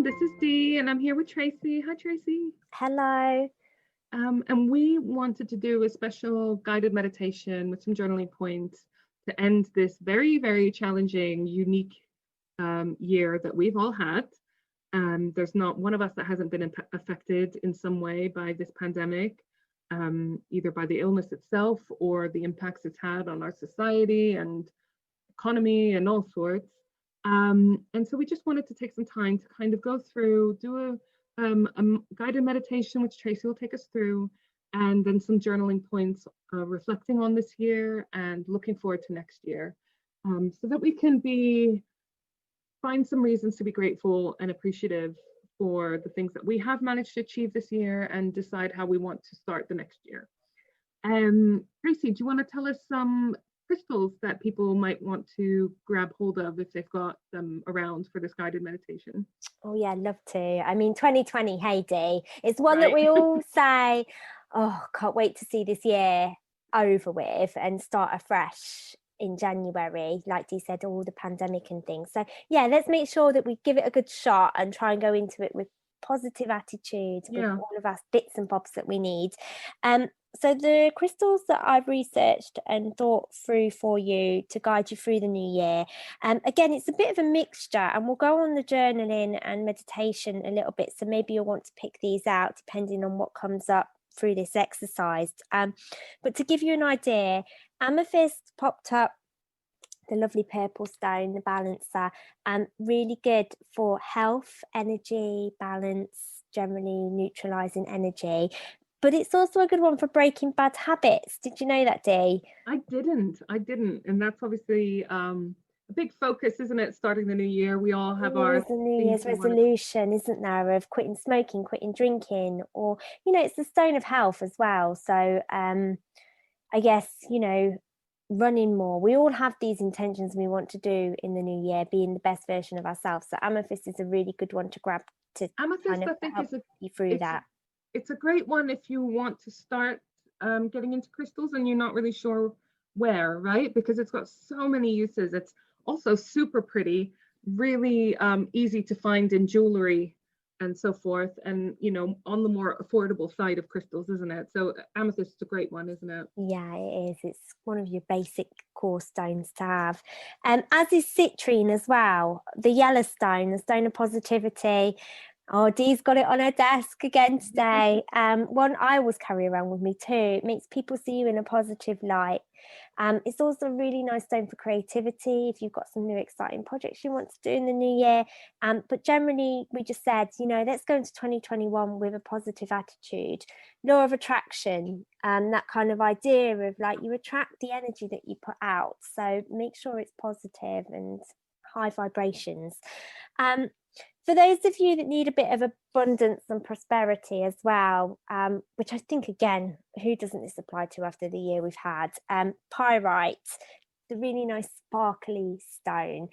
This is Dee, and I'm here with Tracey. Hi, Tracey. Hello. And we wanted to do a special guided meditation with some journaling points to end this very, very challenging, unique year that we've all had. There's not one of us that hasn't been affected in some way by this pandemic, either by the illness itself or the impacts it's had on our society and economy and all sorts. And so we just wanted to take some time to kind of go through, do a guided meditation, which Tracey will take us through, and then some journaling points, reflecting on this year and looking forward to next year, so that we can find some reasons to be grateful and appreciative for the things that we have managed to achieve this year and decide how we want to start the next year. Tracey, do you want to tell us some crystals that people might want to grab hold of if they've got them around for this guided meditation? Oh yeah, I'd love to. I mean, 2020, hey Dee, it's one that we all say, oh, can't wait to see this year over with and start afresh in January, like Dee said, all the pandemic and things. So yeah, let's make sure that we give it a good shot and try and go into it with positive attitude, with all of us bits and bobs that we need. So the crystals that I've researched and thought through for you to guide you through the new year, again, it's a bit of a mixture, and we'll go on the journaling and meditation a little bit, so maybe you'll want to pick these out depending on what comes up through this exercise. But to give you an idea, amethyst popped up, the lovely purple stone, the balancer, really good for health, energy, balance, generally neutralizing energy. But it's also a good one for breaking bad habits. Did you know that, Dee? I didn't. And that's obviously a big focus, isn't it? Starting the new year, we all have our New Year's resolution, isn't there, of quitting smoking, quitting drinking, or, it's the stone of health as well. So I guess, running more. We all have these intentions we want to do in the new year, being the best version of ourselves. So amethyst is a really good one to grab to amethyst, I think, help you through that. It's a great one if you want to start getting into crystals and you're not really sure where, right? Because it's got so many uses. It's also super pretty, really easy to find in jewelry and so forth, and on the more affordable side of crystals, isn't it? So amethyst is a great one, isn't it? Yeah, it is. It's one of your basic core stones to have, as is citrine as well, the yellow stone, the stone of positivity. Oh, Dee's got it on her desk again today. One I always carry around with me too. It makes people see you in a positive light. It's also a really nice stone for creativity if you've got some new exciting projects you want to do in the new year. But generally, we just said, let's go into 2021 with a positive attitude. Law of attraction, that kind of idea of like you attract the energy that you put out. So make sure it's positive and high vibrations. For those of you that need a bit of abundance and prosperity as well, which I think, again, who doesn't this apply to after the year we've had? Pyrite, the really nice sparkly stone,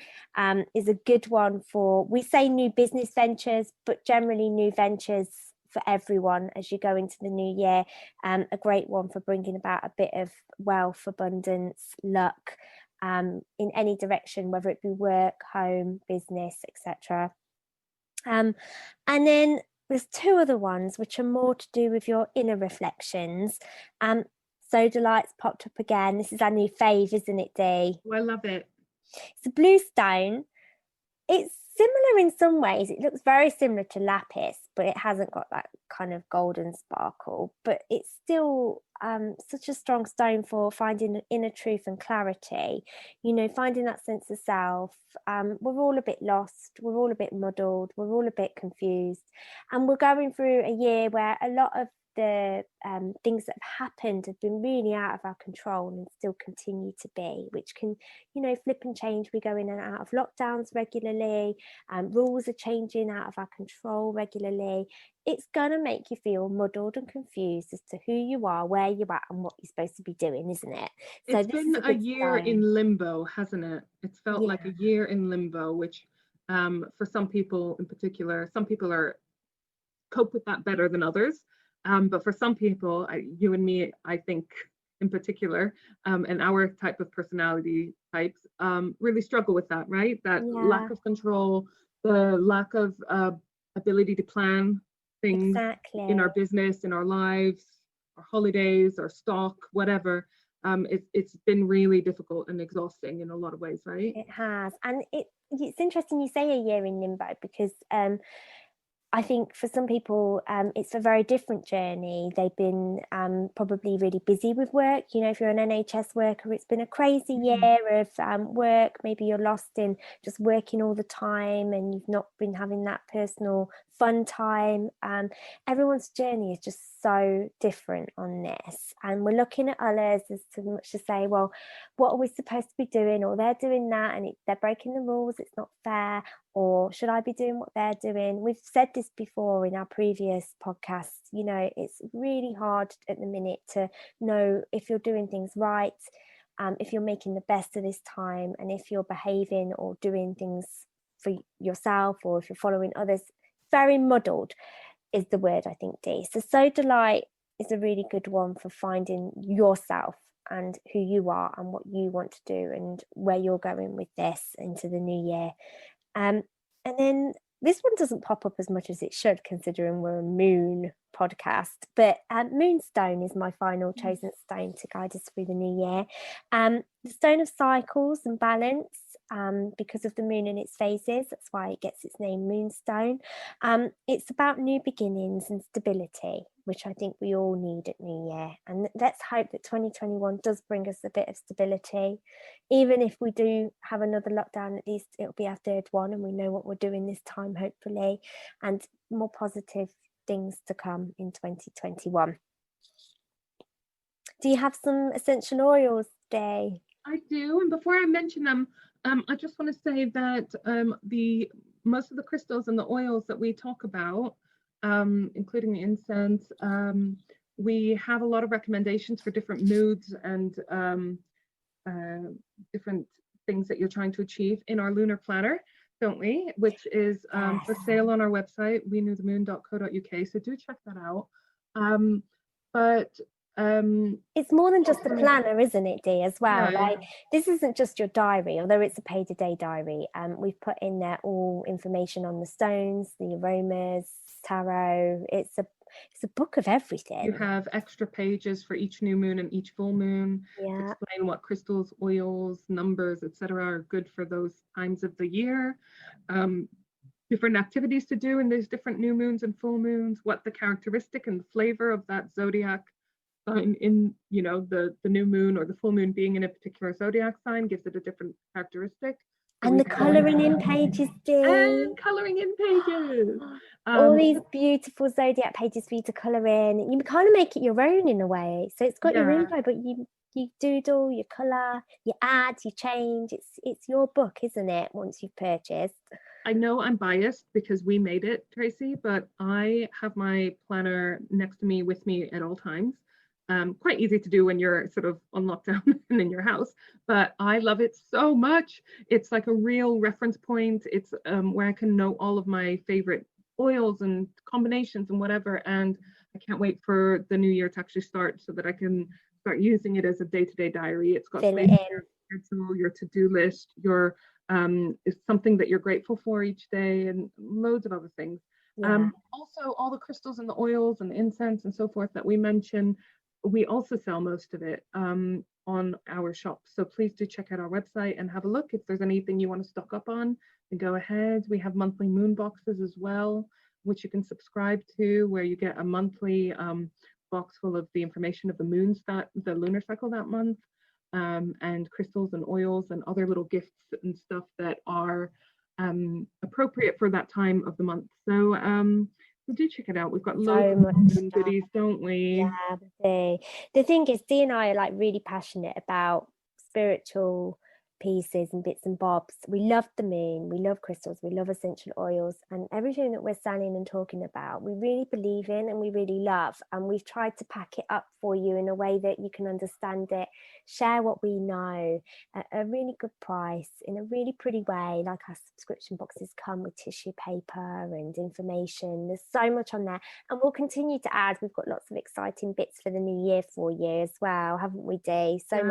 is a good one for, we say new business ventures, but generally new ventures for everyone as you go into the new year. A great one for bringing about a bit of wealth, abundance, luck, in any direction, whether it be work, home, business, etc. And then there's two other ones which are more to do with your inner reflections. Sodalite's popped up again. This is our new fave, isn't it, Dee? Oh, I love it. It's a blue stone. It's similar in some ways. It looks very similar to lapis, but it hasn't got that kind of golden sparkle. But it's still such a strong stone for finding inner truth and clarity, finding that sense of self. We're all a bit lost, we're all a bit muddled, we're all a bit confused, and we're going through a year where a lot of the things that have happened have been really out of our control and still continue to be, which can flip and change. We go in and out of lockdowns regularly, rules are changing out of our control regularly. It's going to make you feel muddled and confused as to who you are, where you're at, and what you're supposed to be doing, isn't it? So it's been a year in limbo, hasn't it? It's felt like a year in limbo, which for some people in particular, some people are cope with that better than others. But for some people, you and me, I think in particular, and our type of personality types, really struggle with that, right? That lack of control, the lack of ability to plan things in our business, in our lives, our holidays, our stock, whatever. It's been really difficult and exhausting in a lot of ways, right? It has. And it's interesting you say a year in limbo, because I think for some people, it's a very different journey. They've been probably really busy with work. You know, if you're an NHS worker, it's been a crazy year of work. Maybe you're lost in just working all the time and you've not been having that personal fun time. Everyone's journey is just so different on this. And we're looking at others as much to say, well, what are we supposed to be doing? Or they're doing that and they're breaking the rules. It's not fair. Or should I be doing what they're doing? We've said this before in our previous podcasts. You know, it's really hard at the minute to know if you're doing things right, if you're making the best of this time, and if you're behaving or doing things for yourself, or if you're following others. Very muddled is the word, I think, Dee. So Delight is a really good one for finding yourself and who you are and what you want to do and where you're going with this into the new year. And then this one doesn't pop up as much as it should, considering we're a moon podcast, but Moonstone is my final chosen stone to guide us through the new year. The stone of cycles and balance, because of the moon and its phases. That's why it gets its name, Moonstone. It's about new beginnings and stability, which I think we all need at New Year. And let's hope that 2021 does bring us a bit of stability. Even if we do have another lockdown, at least it'll be our third one and we know what we're doing this time, hopefully, and more positive things to come in 2021. Do you have some essential oils, Dee? I do, and before I mention them, I just want to say that most of the crystals and the oils that we talk about, including the incense, we have a lot of recommendations for different moods and different things that you're trying to achieve in our lunar planner, don't we? Which is for sale on our website, weknewthemoon.co.uk. So do check that out. It's more than just a planner, isn't it, Dee, as well? Yeah. Like, this isn't just your diary, although it's a page-a-day diary. We've put in there all information on the stones, the aromas, tarot. It's a book of everything. You have extra pages for each new moon and each full moon. Yeah. Explain what crystals, oils, numbers, etc. are good for those times of the year. Different activities to do in those different new moons and full moons. What the characteristic and the flavor of that zodiac sign in, you know, the new moon or the full moon being in a particular zodiac sign gives it a different characteristic. And the colouring in pages, Dee. And colouring in pages. All these beautiful zodiac pages for you to colour in. You kind of make it your own in a way. So it's got your info, but you doodle, you colour, you add, you change. It's your book, isn't it, once you've purchased? I know I'm biased because we made it, Tracy, but I have my planner next to me with me at all times. Quite easy to do when you're sort of on lockdown and in your house, but I love it so much. It's like a real reference point. It's where I can know all of my favorite oils and combinations and whatever, and I can't wait for the new year to actually start so that I can start using it as a day-to-day diary. It's got space for your schedule, your to-do list, your is something that you're grateful for each day, and loads of other things. Also, all the crystals and the oils and the incense and so forth that we mentioned, we also sell most of it on our shop. So please do check out our website and have a look. If there's anything you want to stock up on, then go ahead. We have monthly moon boxes as well, which you can subscribe to, where you get a monthly box full of the information of the moons, the lunar cycle that month, and crystals and oils and other little gifts and stuff that are appropriate for that time of the month. So do check it out. We've got loads of goodies, don't we? Yeah, the thing is, Dee and I are like really passionate about spiritual pieces and bits and bobs. We love the moon, we love crystals, we love essential oils, and everything that we're selling and talking about we really believe in and we really love, and we've tried to pack it up for you in a way that you can understand it, share what we know at a really good price in a really pretty way. Like, our subscription boxes come with tissue paper and information. There's so much on there, and we'll continue to add. We've got lots of exciting bits for the new year for you as well, haven't we, Dee? So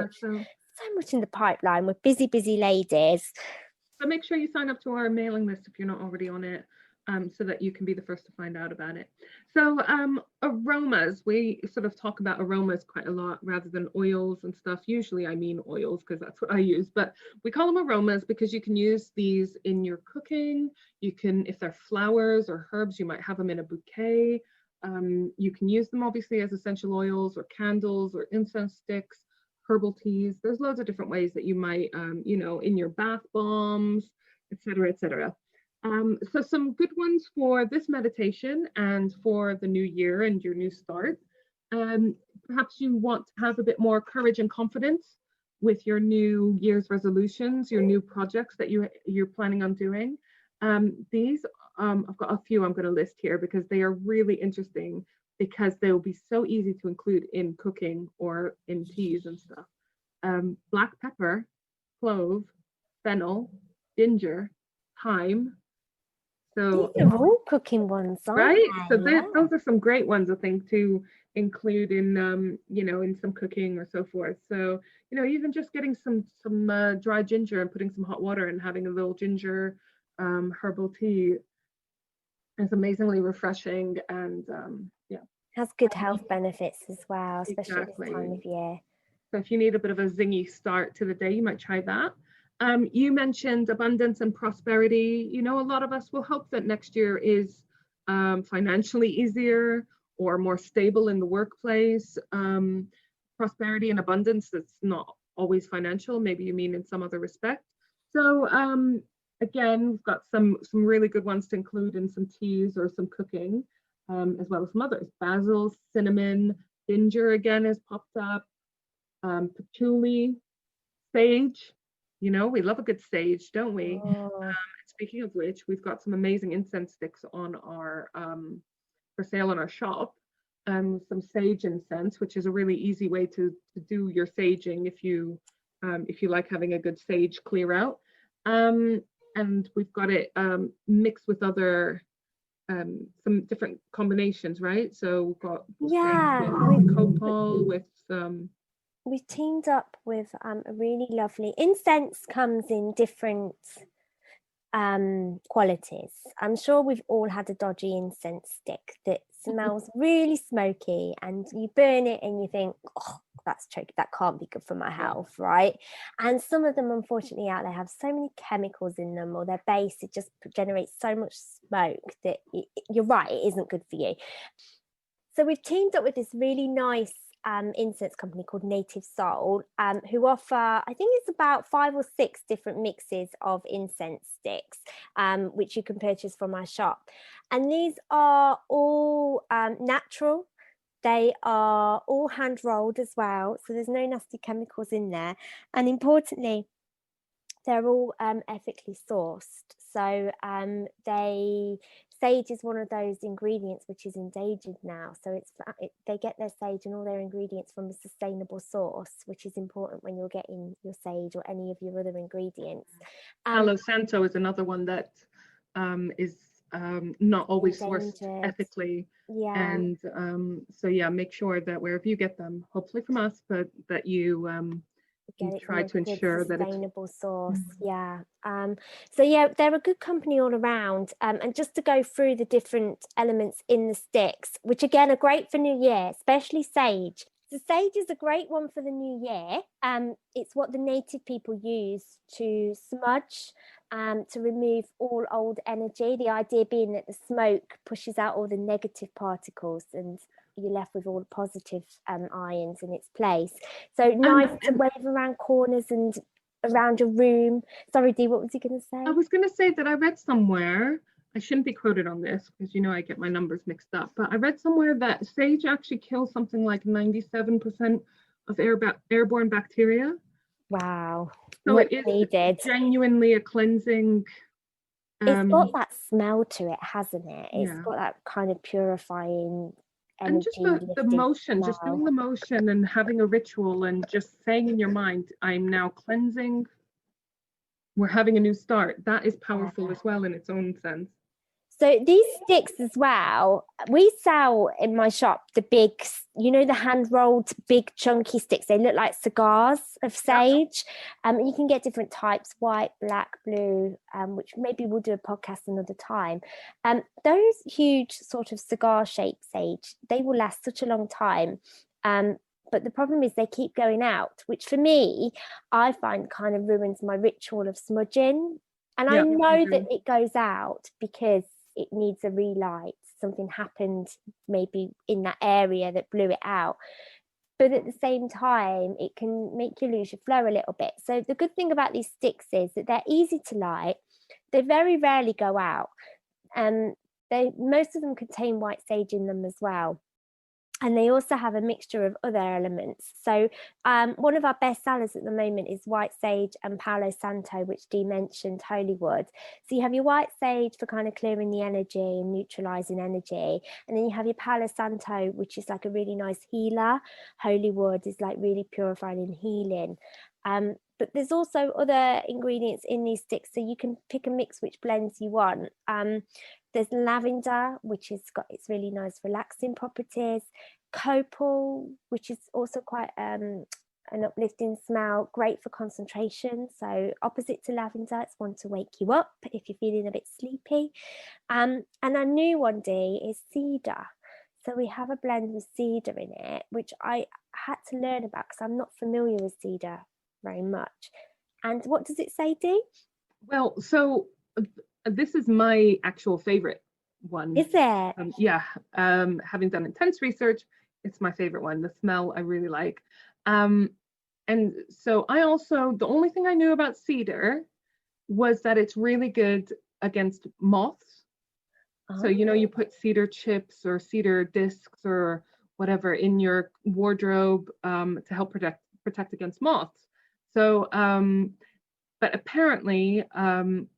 much in the pipeline. We're busy ladies. So make sure you sign up to our mailing list if you're not already on it. so that you can be the first to find out about it. So aromas, we sort of talk about aromas quite a lot rather than oils and stuff. Usually I mean oils because that's what I use, but we call them aromas because you can use these in your cooking. You can, if they're flowers or herbs, you might have them in a bouquet. You can use them obviously as essential oils or candles or incense sticks, herbal teas. There's loads of different ways that you might, in your bath bombs, etc., etc. So some good ones for this meditation and for the new year and your new start. Perhaps you want to have a bit more courage and confidence with your new year's resolutions, your new projects that you're planning on doing. These I've got a few I'm going to list here because they are really interesting because they will be so easy to include in cooking or in teas and stuff. Black pepper, clove, fennel, ginger, thyme. So these are all cooking ones, aren't right? they? So those are some great ones, I think, to include in in some cooking or so forth. So even just getting some dry ginger and putting some hot water and having a little ginger herbal tea is amazingly refreshing and has good health benefits as well, especially exactly. This time of year. So if you need a bit of a zingy start to the day, you might try that. You mentioned abundance and prosperity. A lot of us will hope that next year is financially easier or more stable in the workplace. Prosperity and abundance, that's not always financial. Maybe you mean in some other respect. So again, we've got some really good ones to include in some teas or some cooking, as well as some others. Basil, cinnamon, ginger again has popped up. Patchouli, sage. We love a good sage, don't we? Speaking of which, we've got some amazing incense sticks on our for sale in our shop. Some sage incense, which is a really easy way to do your saging if you like having a good sage clear out. And we've got it mixed with other some different combinations, right? So we've got with copal, with we've teamed up with a really lovely incense. Comes in different qualities. I'm sure we've all had a dodgy incense stick that smells really smoky, and you burn it and you think, oh, that's tricky, that can't be good for my health, right? And some of them, unfortunately, out there have so many chemicals in them, or their base, it just generates so much smoke that you're right, it isn't good for you. So we've teamed up with this really nice incense company called Native Soul, who offer, I think it's about 5 or 6 different mixes of incense sticks, which you can purchase from our shop. And these are all natural. They are all hand rolled as well, so there's no nasty chemicals in there. And importantly, they're all ethically sourced. So sage is one of those ingredients which is endangered now. So they get their sage and all their ingredients from a sustainable source, which is important when you're getting your sage or any of your other ingredients. Palo Santo is another one that is not always sourced ethically. Yeah. And make sure that wherever you get them, hopefully from us, but that you try to ensure that it's sustainable source. Yeah. So they're a good company all around. And just to go through the different elements in the sticks, which again are great for New Year, especially sage. So sage is a great one for the new year. It's what the native people use to smudge, to remove all old energy. The idea being that the smoke pushes out all the negative particles and you're left with all the positive ions in its place. So nice to wave around corners and around your room. Sorry, Dee, what was you going to say? I was going to say that I read somewhere, I shouldn't be quoted on this because I get my numbers mixed up, but I read somewhere that sage actually kills something like 97% of airborne bacteria. Wow. So it is genuinely a cleansing. It's got that smell to it, hasn't it? It's got that kind of purifying energy. And just the motion, just doing the motion and having a ritual and just saying in your mind, I'm now cleansing. We're having a new start. That is powerful as well in its own sense. So these sticks as well, we sell in my shop the big, the hand-rolled big chunky sticks. They look like cigars of sage. And you can get different types, white, black, blue, which maybe we'll do a podcast another time. Those huge sort of cigar-shaped sage, they will last such a long time. But the problem is they keep going out, which for me, I find kind of ruins my ritual of smudging. And I know that it goes out because it needs a relight. Something happened maybe in that area that blew it out. But at the same time, it can make you lose your flow a little bit. So the good thing about these sticks is that they're easy to light. They very rarely go out. Most of them contain white sage in them as well. And they also have a mixture of other elements. So one of our best sellers at the moment is white sage and Palo Santo, which Dee mentioned, holy wood. So you have your white sage for kind of clearing the energy and neutralizing energy. And then you have your Palo Santo, which is like a really nice healer. Holy wood is like really purifying and healing. But there's also other ingredients in these sticks, so you can pick and mix which blends you want. There's lavender, which has got its really nice relaxing properties. Copal, which is also quite an uplifting smell, great for concentration. So opposite to lavender, it's one to wake you up if you're feeling a bit sleepy. And our new one, Dee, is cedar. So we have a blend with cedar in it, which I had to learn about because I'm not familiar with cedar very much. And what does it say, Dee? Well, so this is my actual favorite one. Is it? Having done intense research, it's my favorite one. The smell I really like. And so the only thing I knew about cedar was that it's really good against moths. So, you put cedar chips or cedar discs or whatever in your wardrobe to help protect against moths. So, but apparently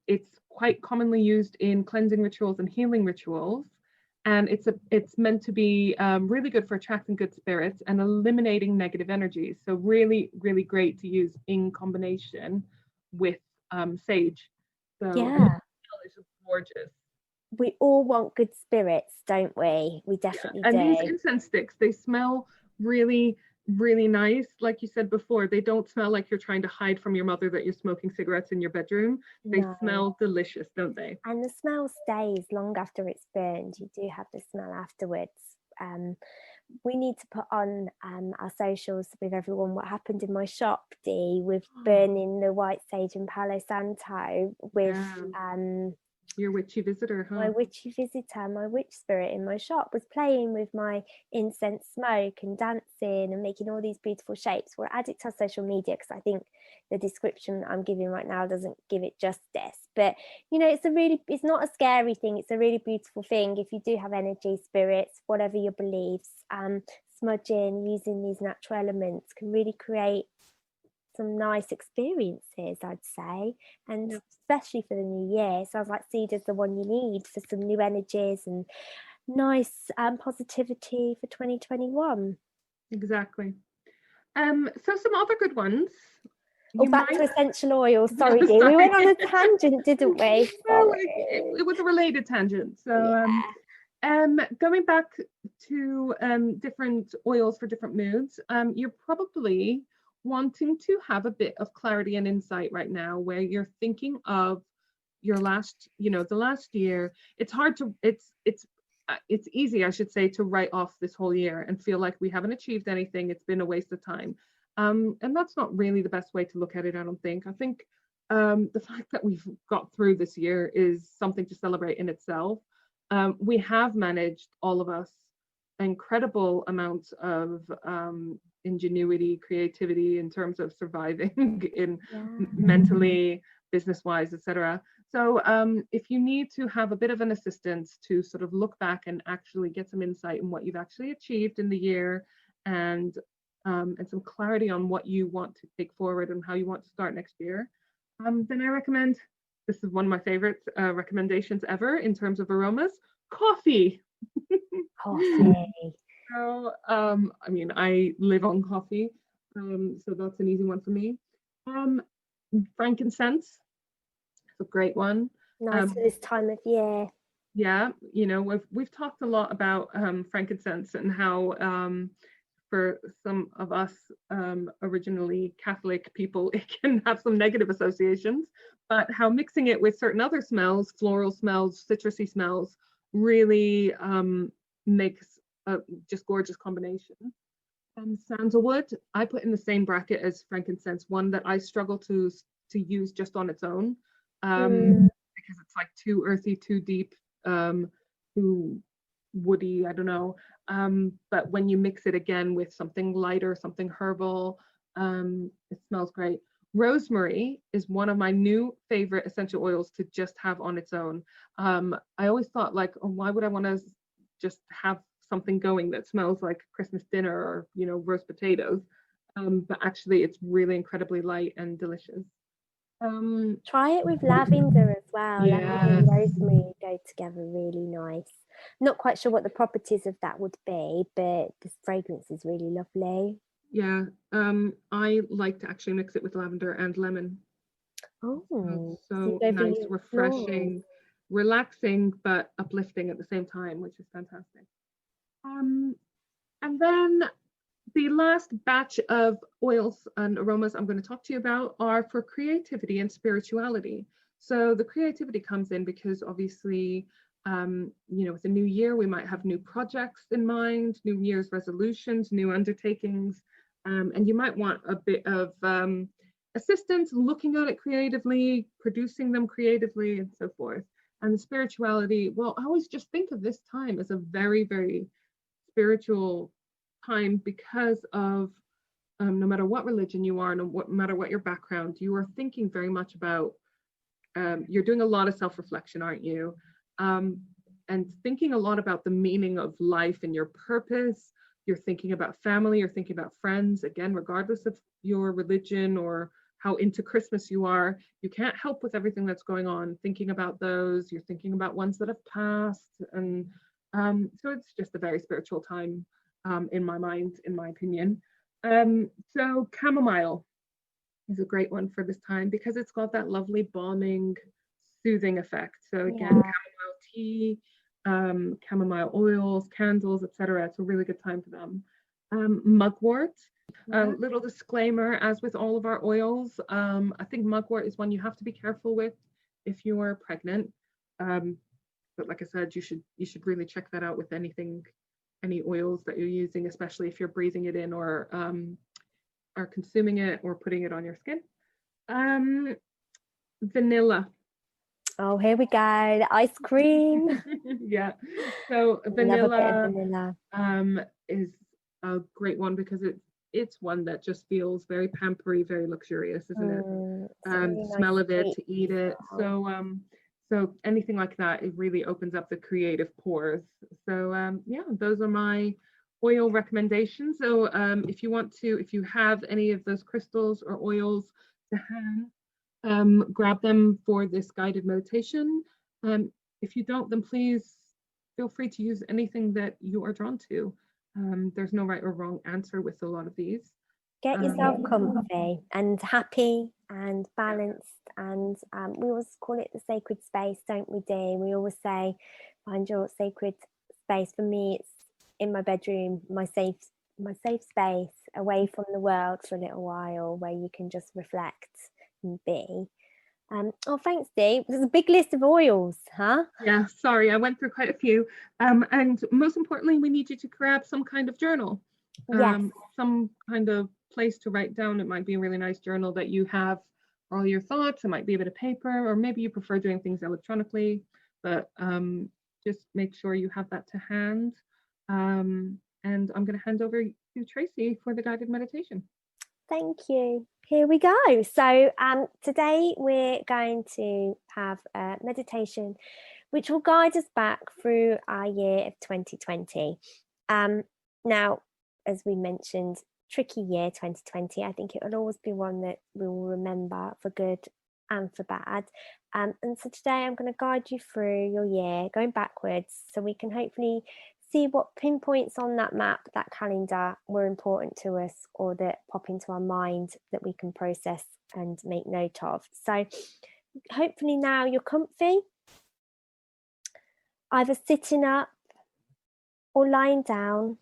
it's quite commonly used in cleansing rituals and healing rituals. And it's meant to be really good for attracting good spirits and eliminating negative energies. So really, really great to use in combination with sage. So yeah, it's just gorgeous. We all want good spirits, don't we? We definitely do. And these incense sticks, they smell really, really nice. Like you said before, they don't smell like you're trying to hide from your mother that you're smoking cigarettes in your bedroom. They smell delicious, don't they? And the smell stays long after it's burned. You do have the smell afterwards. We need to put on our socials with everyone what happened in my shop, Dee, with burning the white sage and Palo Santo with your witchy visitor, huh? My witchy visitor, my witch spirit in my shop was playing with my incense smoke and dancing and making all these beautiful shapes. We'll add it to our social media because I think the description I'm giving right now doesn't give it justice. But it's not a scary thing. It's a really beautiful thing. If you do have energy, spirits, whatever your beliefs, smudging, using these natural elements can really create some nice experiences, I'd say, and especially for the new year. Sounds like cedar's the one you need for some new energies and nice positivity for 2021. Exactly. So some other good ones. Back to essential oils. Sorry, Dee. We went on a tangent, didn't we? Well, it was a related tangent. So going back to different oils for different moods, you're probably wanting to have a bit of clarity and insight right now where you're thinking of your last, the last year. It's hard to, it's easy, I should say, to write off this whole year and feel like we haven't achieved anything. It's been a waste of time. And that's not really the best way to look at it, I don't think. I think the fact that we've got through this year is something to celebrate in itself. We have managed, all of us, incredible amounts of ingenuity, creativity in terms of surviving in mentally, business-wise, etc. So if you need to have a bit of an assistance to sort of look back and actually get some insight in what you've actually achieved in the year and some clarity on what you want to take forward and how you want to start next year, then I recommend, this is one of my favorite recommendations ever in terms of aromas, coffee. Coffee. So, I mean, I live on coffee, so that's an easy one for me. Frankincense, it's a great one. Nice for this time of year. Yeah, you know, we've talked a lot about frankincense and how for some of us originally Catholic people, it can have some negative associations, but how mixing it with certain other smells, floral smells, citrusy smells, really makes a just gorgeous combination. Sandalwood, I put in the same bracket as frankincense, one that I struggle to use just on its own, Mm. because it's like too earthy, too deep, too woody. I don't know. But when you mix it again with something lighter, something herbal, it smells great. Rosemary is one of my new favorite essential oils to just have on its own. I always thought like, oh, why would I want to just have something going that smells like Christmas dinner or roast potatoes? But actually, it's really incredibly light and delicious. Try it with lavender as well. Lavender and Yes. rosemary go together really nice. Not quite sure what the properties of that would be, but the fragrance is really lovely. Yeah. I like to actually mix it with lavender and lemon. Oh, It's so you so go for nice, your florals. refreshing, relaxing, but uplifting at the same time, which is fantastic. Um, and then the last batch of oils and aromas I'm going to talk to you about are for creativity and spirituality. So the creativity comes in because obviously, with the new year, we might have new projects in mind, New Year's resolutions, new undertakings, and you might want a bit of assistance looking at it creatively, producing them creatively, and so forth. And the spirituality, well, I always just think of this time as a very, very spiritual time because of no matter what religion you are, no matter what your background, you are thinking very much about, you're doing a lot of self reflection, aren't you? Um, and thinking a lot about the meaning of life and your purpose. You're thinking about family, you're thinking about friends, again, regardless of your religion or how into Christmas you are, you can't help with everything that's going on, thinking about those, you're thinking about ones that have passed. And so it's just a very spiritual time in my mind, in my opinion. So chamomile is a great one for this time because it's got that lovely balming, soothing effect. So again, Yeah. chamomile tea, chamomile oils, candles, etc. It's a really good time for them. Mugwort. A Yeah. little disclaimer, as with all of our oils, I think mugwort is one you have to be careful with if you are pregnant. Um, but like I said, you should really check that out with any oils that you're using, especially if you're breathing it in or are consuming it or putting it on your skin. Um, Vanilla. Oh, here we go. The ice cream. Yeah. So Love a bit of vanilla vanilla. is a great one because it's one that just feels very pampery, very luxurious, isn't it? It's a really nice Smell of it, sweet to eat as it. well. So anything like that, it really opens up the creative pores. So yeah, those are my oil recommendations. So if you have any of those crystals or oils to hand, grab them for this guided meditation. If you don't, then please feel free to use anything that you are drawn to. There's no right or wrong answer with a lot of these. Get yourself Um, comfy and happy and balanced. And we always call it the sacred space, don't we, Dee? We always say, find your sacred space. For me, it's in my bedroom, my safe space, away from the world for a little while, where you can just reflect and be. Oh, thanks, Dee. There's a big list of oils, huh? yeah, sorry, I went through quite a few. And most importantly, we need you to grab some kind of journal, Yes. some kind of place to write down. It might be a really nice journal that you have all your thoughts. It might be a bit of paper, or maybe you prefer doing things electronically, but just make sure you have that to hand. And I'm going to hand over to Tracey for the guided meditation. Thank you. Here we go. So today we're going to have a meditation which will guide us back through our year of 2020. Now, as we mentioned, tricky year 2020. I think it will always be one that we will remember for good and for bad. And so today I'm going to guide you through your year, going backwards, so we can hopefully see what pinpoints on that map, that calendar, were important to us or that pop into our mind that we can process and make note of. So hopefully now you're comfy either sitting up or lying down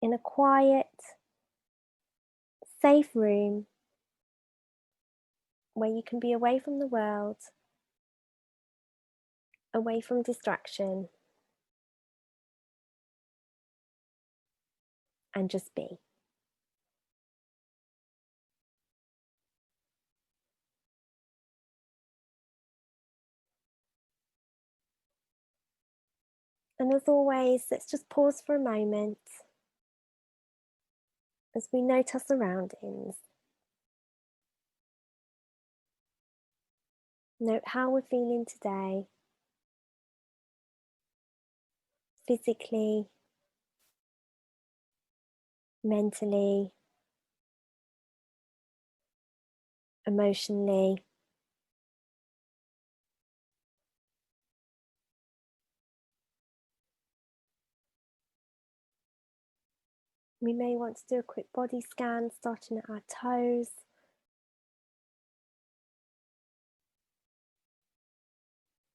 in a quiet, safe room where you can be away from the world, away from distraction, and just be. And as always, let's just pause for a moment as we note our surroundings. Note how we're feeling today, physically, mentally, emotionally. We may want to do a quick body scan, starting at our toes,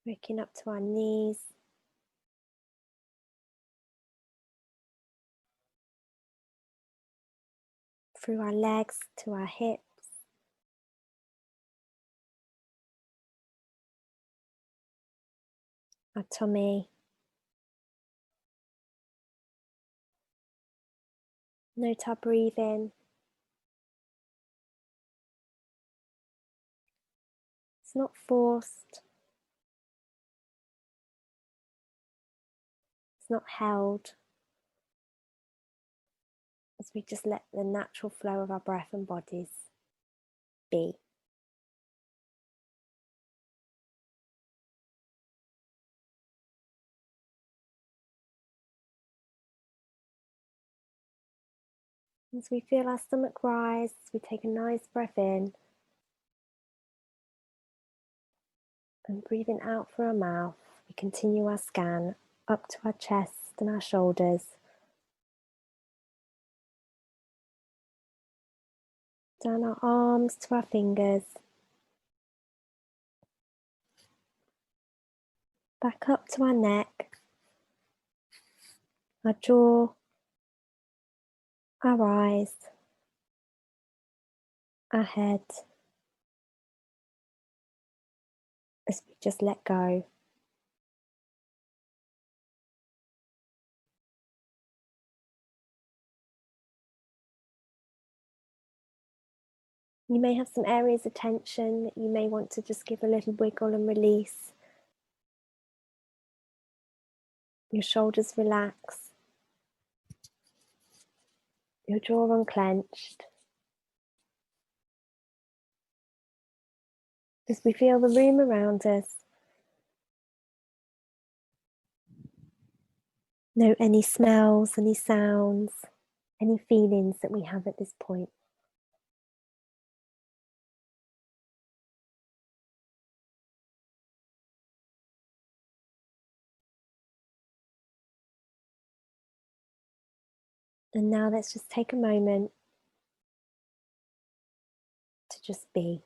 working up to our knees, through our legs to our hips, our tummy. Note our breathing. It's not forced. It's not held. As we just let the natural flow of our breath and bodies be. As we feel our stomach rise, we take a nice breath in and breathing out through our mouth, we continue our scan up to our chest and our shoulders, down our arms to our fingers, back up to our neck, our jaw, our eyes, our head, as we just let go. You may have some areas of tension that you may want to just give a little wiggle and release. Your shoulders relax, your jaw unclenched. As we feel the room around us, note any smells, any sounds, any feelings that we have at this point. And now let's just take a moment to just be.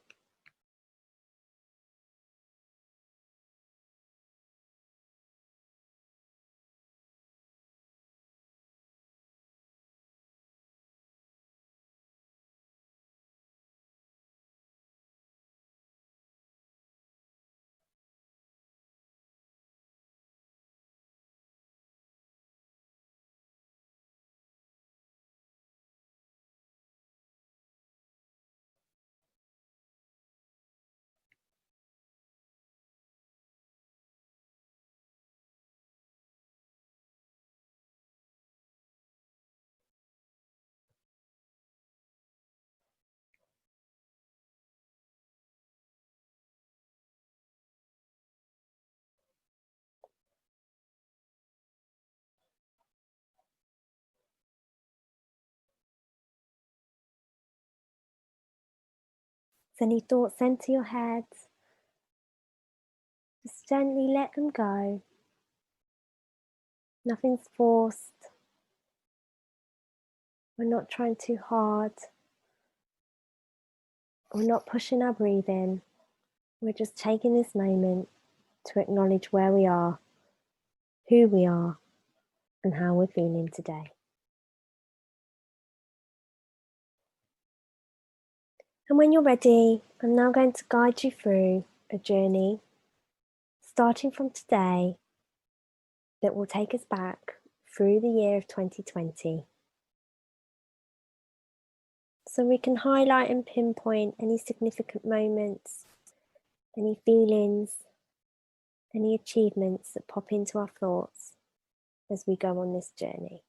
As any thoughts enter your head, just gently let them go. Nothing's forced. We're not trying too hard. We're not pushing our breathing. We're just taking this moment to acknowledge where we are, who we are, and how we're feeling today. And when you're ready, I'm now going to guide you through a journey starting from today that will take us back through the year of 2020. So we can highlight and pinpoint any significant moments, any feelings, any achievements that pop into our thoughts as we go on this journey.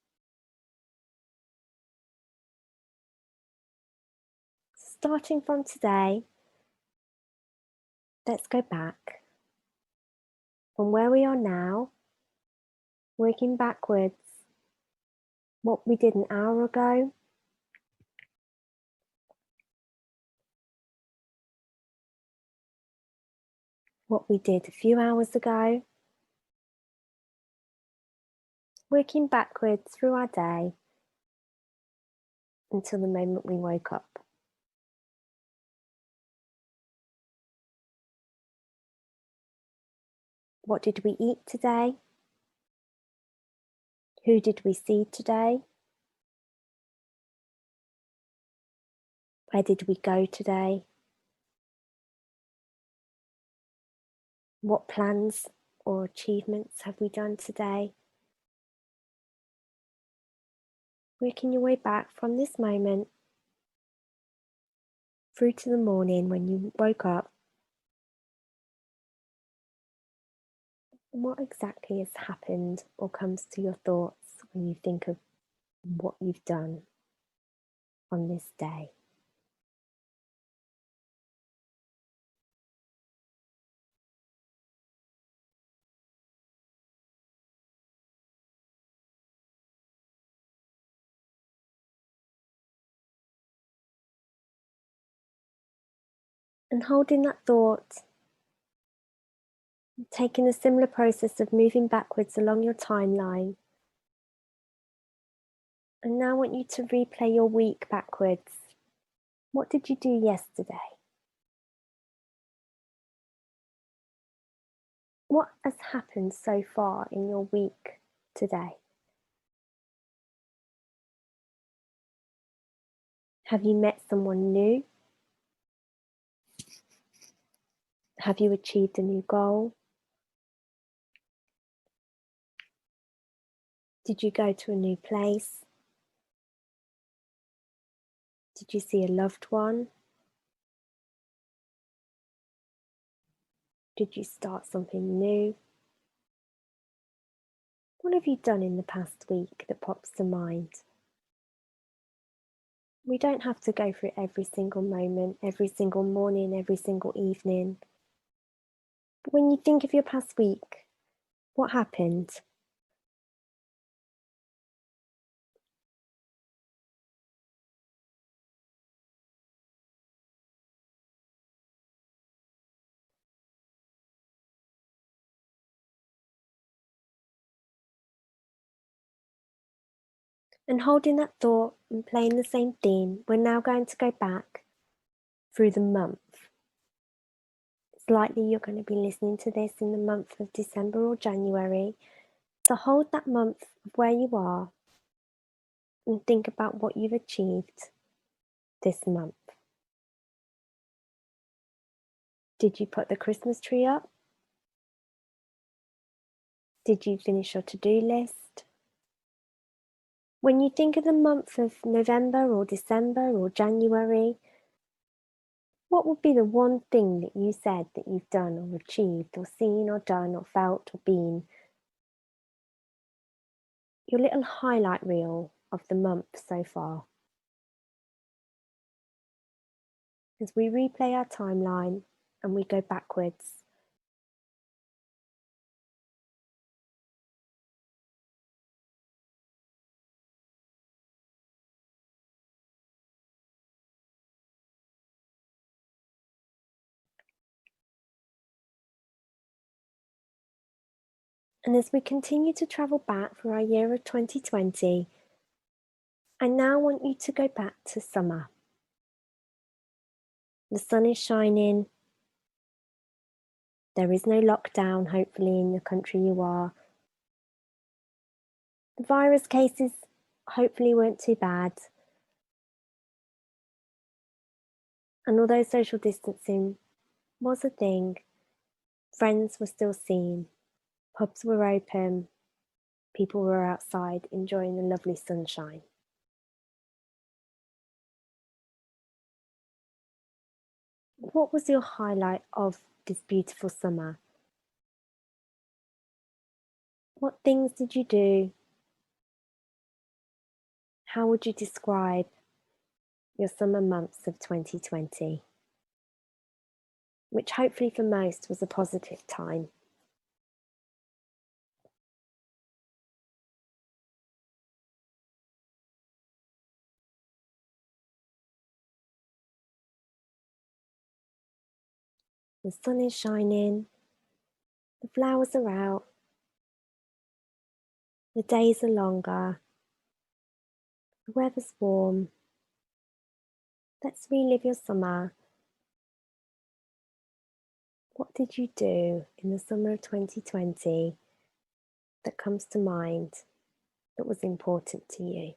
Starting from today, let's go back from where we are now, working backwards, what we did an hour ago, what we did a few hours ago, working backwards through our day until the moment we woke up. What did we eat today? Who did we see today? Where did we go today? What plans or achievements have we done today? Working your way back from this moment through to the morning when you woke up. What exactly has happened or comes to your thoughts when you think of what you've done on this day? And holding that thought, taking a similar process of moving backwards along your timeline. And now I want you to replay your week backwards. What did you do yesterday? What has happened so far in your week today? Have you met someone new? Have you achieved a new goal? Did you go to a new place? Did you see a loved one? Did you start something new? What have you done in the past week that pops to mind? We don't have to go through every single moment, every single morning, every single evening. But when you think of your past week, what happened? And holding that thought and playing the same theme, we're now going to go back through the month. It's likely you're going to be listening to this in the month of December or January. So hold that month of where you are and think about what you've achieved this month. Did you put the Christmas tree up? Did you finish your to-do list? When you think of the month of November or December or January, what would be the one thing that you said that you've done or achieved or seen or done or felt or been? Your little highlight reel of the month so far. As we replay our timeline and we go backwards. And as we continue to travel back for our year of 2020, I now want you to go back to summer. The sun is shining. There is no lockdown, hopefully, in the country you are. The virus cases hopefully weren't too bad. And although social distancing was a thing, friends were still seen, pubs were open, people were outside enjoying the lovely sunshine. What was your highlight of this beautiful summer? What things did you do? How would you describe your summer months of 2020? Which hopefully for most was a positive time. The sun is shining, the flowers are out, the days are longer, the weather's warm. Let's relive your summer. What did you do in the summer of 2020 that comes to mind that was important to you?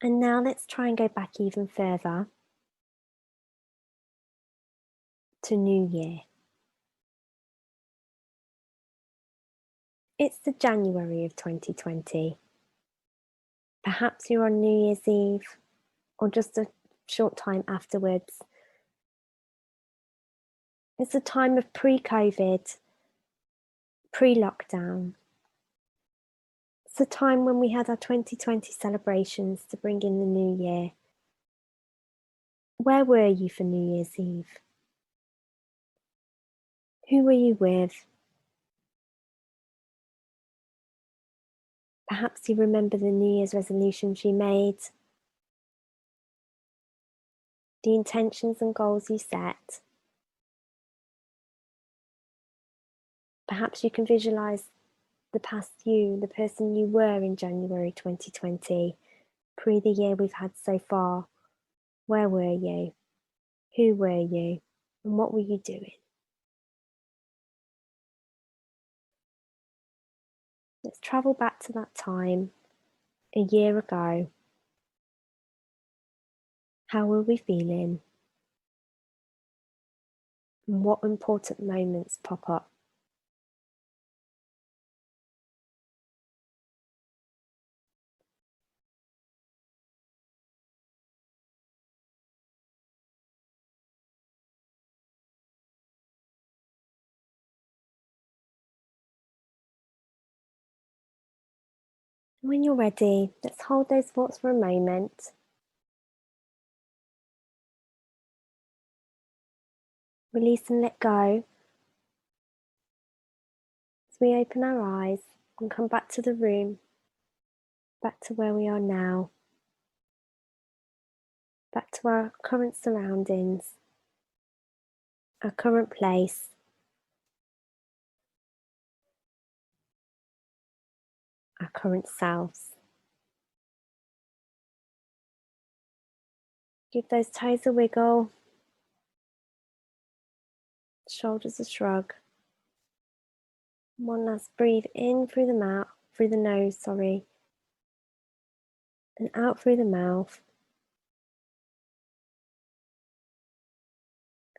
And now let's try and go back even further to New Year. It's the January of 2020. Perhaps you're on New Year's Eve or just a short time afterwards. It's a time of pre-COVID, pre-lockdown. It's a time when we had our 2020 celebrations to bring in the new year. Where were you for New Year's Eve? Who were you with? Perhaps you remember the New Year's resolutions you made, the intentions and goals you set. Perhaps you can visualize the past you, the person you were in January 2020, pre the year we've had so far. Where were you? Who were you? And what were you doing? Let's travel back to that time, a year ago. How were we feeling? And what important moments pop up? When you're ready, let's hold those thoughts for a moment. Release and let go as we open our eyes and come back to the room, back to where we are now, back to our current surroundings, our current place, our current selves. Give those toes a wiggle, shoulders a shrug. One last breathe in through the mouth, through the nose, and out through the mouth.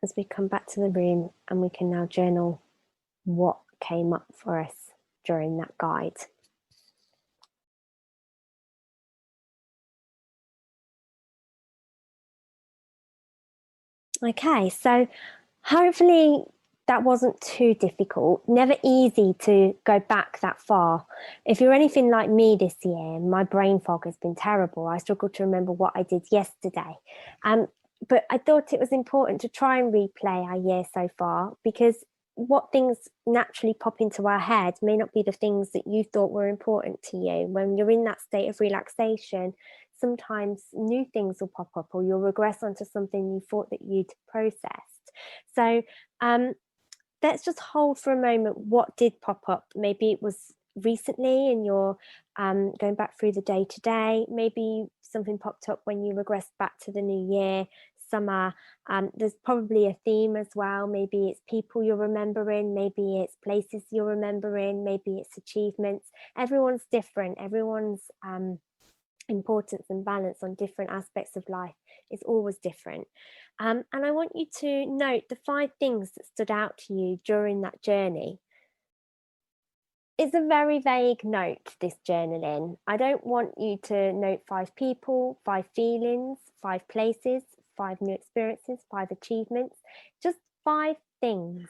As we come back to the room, and we can now journal what came up for us during that guide. Okay, so hopefully that wasn't too difficult. Never easy to go back that far. If you're anything like me this year, my brain fog has been terrible. I struggle to remember what I did yesterday. But I thought it was important to try and replay our year so far, because what things naturally pop into our head may not be the things that you thought were important to you when you're in that state of relaxation. sometimes new things will pop up, or you'll regress onto something you thought that you'd processed. So let's just hold for a moment what did pop up. Maybe it was recently and you're going back through the day to day. Maybe something popped up when you regressed back to the new year, summer. There's probably a theme as well. Maybe it's people you're remembering, maybe it's places you're remembering, maybe it's achievements. Everyone's different. Everyone's importance and balance on different aspects of life is always different. And I want you to note the 5 things that stood out to you during that journey. It's a very vague note, this journaling. I don't want you to note 5 people, 5 feelings, 5 places, 5 new experiences, 5 achievements, just 5 things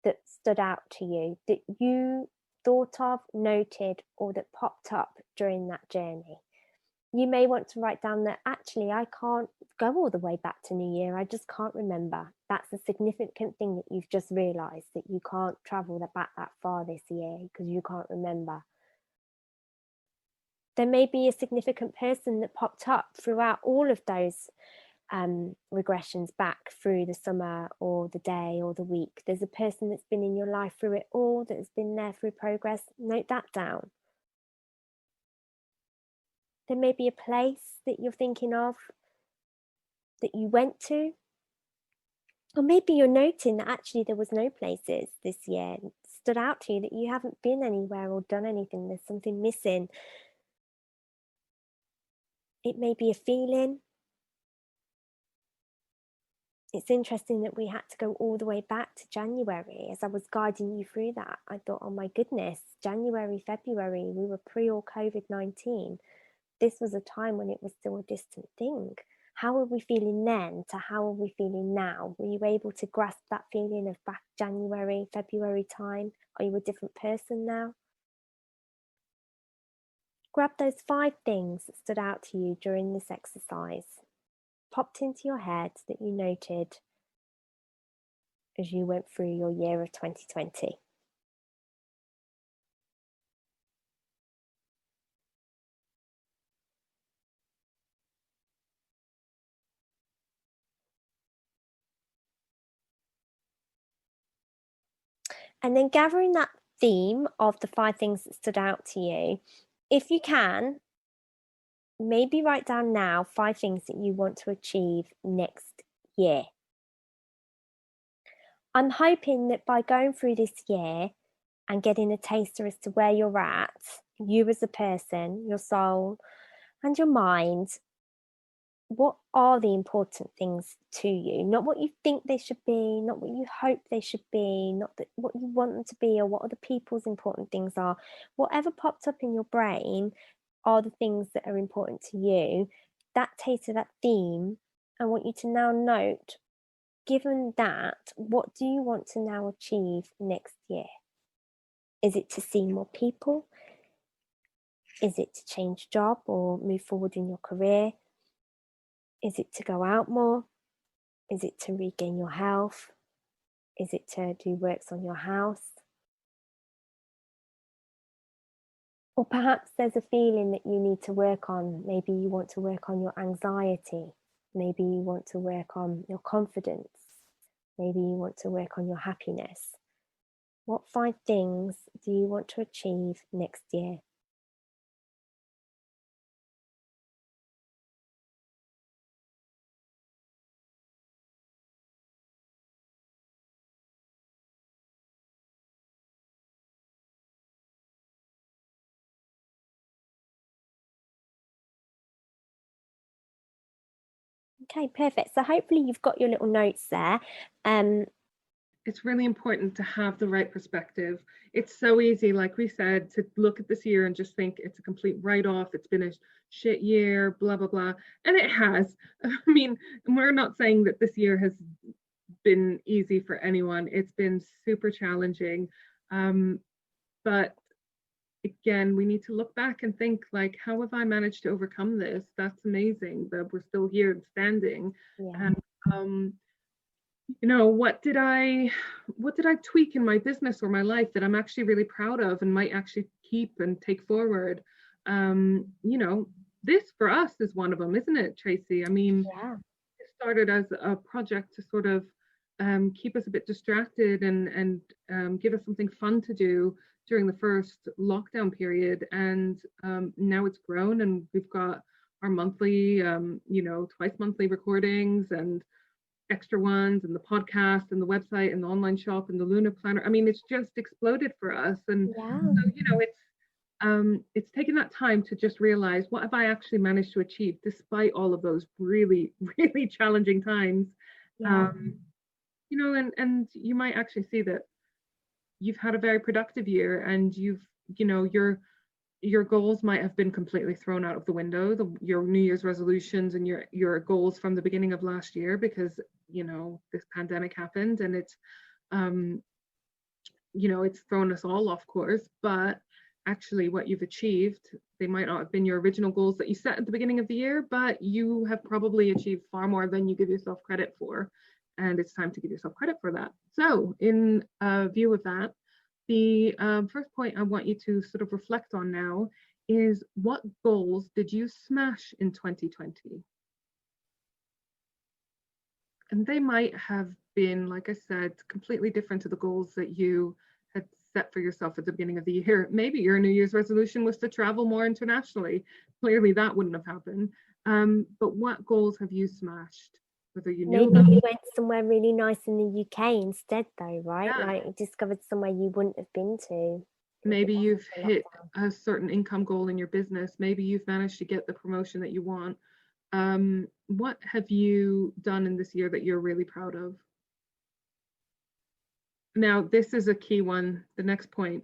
that stood out to you, that you thought of, noted, or that popped up during that journey. You may want to write down that actually I can't go all the way back to New Year. I just can't remember. That's a significant thing that you've just realised, that you can't travel back that far this year because you can't remember. There may be a significant person that popped up throughout all of those regressions back through the summer or the day or the week. There's a person that's been in your life through it all, that has been there through progress. Note that down. There may be a place that you're thinking of that you went to. Or maybe you're noting that actually there was no places this year stood out to you, that you haven't been anywhere or done anything. There's something missing. It may be a feeling. It's interesting that we had to go all the way back to January. As I was guiding you through that, I thought, oh my goodness, January, February, we were pre or COVID-19. This was a time when it was still a distant thing. How were we feeling then to how are we feeling now? Were you able to grasp that feeling of back January, February time? Are you a different person now? Grab those 5 things that stood out to you during this exercise, popped into your head that you noted as you went through your year of 2020. And then gathering that theme of the 5 things that stood out to you, if you can, maybe write down now 5 things that you want to achieve next year. I'm hoping that by going through this year and getting a taster as to where you're at, you as a person, your soul and your mind, what are the important things to you? Not what you think they should be, not what you hope they should be, not what you want them to be, or what other people's important things are. Whatever popped up in your brain are the things that are important to you. That taste of that theme, I want you to now note, given that, what do you want to now achieve next year? Is it to see more people? Is it to change job or move forward in your career? Is it to go out more? Is it to regain your health? Is it to do works on your house? Or perhaps there's a feeling that you need to work on. Maybe you want to work on your anxiety. Maybe you want to work on your confidence. Maybe you want to work on your happiness. What 5 things do you want to achieve next year? Okay, perfect. So hopefully you've got your little notes there. It's really important to have the right perspective. It's so easy, like we said, to look at this year and just think it's a complete write-off. It's been a shit year, blah, blah, blah. And it has. I mean, we're not saying that this year has been easy for anyone. It's been super challenging. But again, we need to look back and think, like, how have I managed to overcome this? That's amazing that we're still here and standing. Yeah. And you know, what did I tweak in my business or my life that I'm actually really proud of and might actually keep and take forward? You know, this for us is one of them, isn't it, Tracy? I mean, Yeah. it started as a project to sort of keep us a bit distracted and give us something fun to do during the first lockdown period. And now it's grown, and we've got our monthly, twice monthly recordings and extra ones, and the podcast and the website and the online shop and the Luna Planner. I mean, it's just exploded for us. And Yeah. so, it's taken that time to just realize, what have I actually managed to achieve despite all of those really, really challenging times. Yeah. And you might actually see that you've had a very productive year, and your goals might have been completely thrown out of the window, your New Year's resolutions and your goals from the beginning of last year, because this pandemic happened, and it's thrown us all off course. But actually, what you've achieved, they might not have been your original goals that you set at the beginning of the year, but you have probably achieved far more than you give yourself credit for, and it's time to give yourself credit for that. So in view of that, the first point I want you to sort of reflect on now is, what goals did you smash in 2020? And they might have been, like I said, completely different to the goals that you had set for yourself at the beginning of the year. Maybe your New Year's resolution was to travel more internationally. Clearly that wouldn't have happened. But what goals have you smashed? Whether you knew Maybe about you went somewhere really nice in the UK instead, though, right? Yeah. Like, you discovered somewhere you wouldn't have been to. Maybe you've hit a certain income goal in your business. Maybe you've managed to get the promotion that you want. What have you done in this year that you're really proud of? Now, this is a key one. The next point.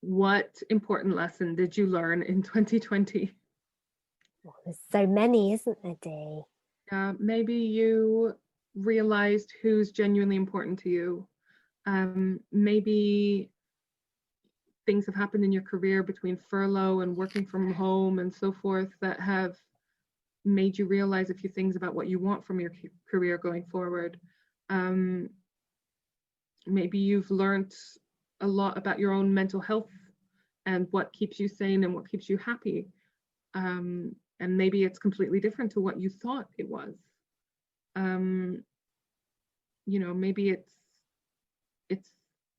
What important lesson did you learn in 2020? Well, there's so many, isn't there, Dee? Maybe you realized who's genuinely important to you. Maybe things have happened in your career between furlough and working from home and so forth that have made you realize a few things about what you want from your career going forward. Maybe you've learned a lot about your own mental health and what keeps you sane and what keeps you happy. And maybe it's completely different to what you thought it was. Maybe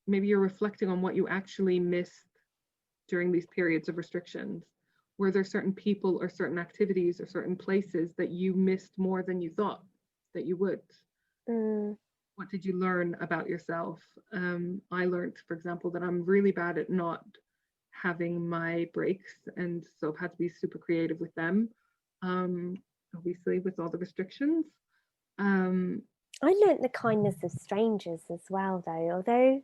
maybe you're reflecting on what you actually missed during these periods of restrictions. Were there certain people or certain activities or certain places that you missed more than you thought that you would? What did you learn about yourself? I learned, for example, that I'm really bad at not having my breaks, and so I've had to be super creative with them, obviously with all the restrictions. I learnt the kindness of strangers as well, though, although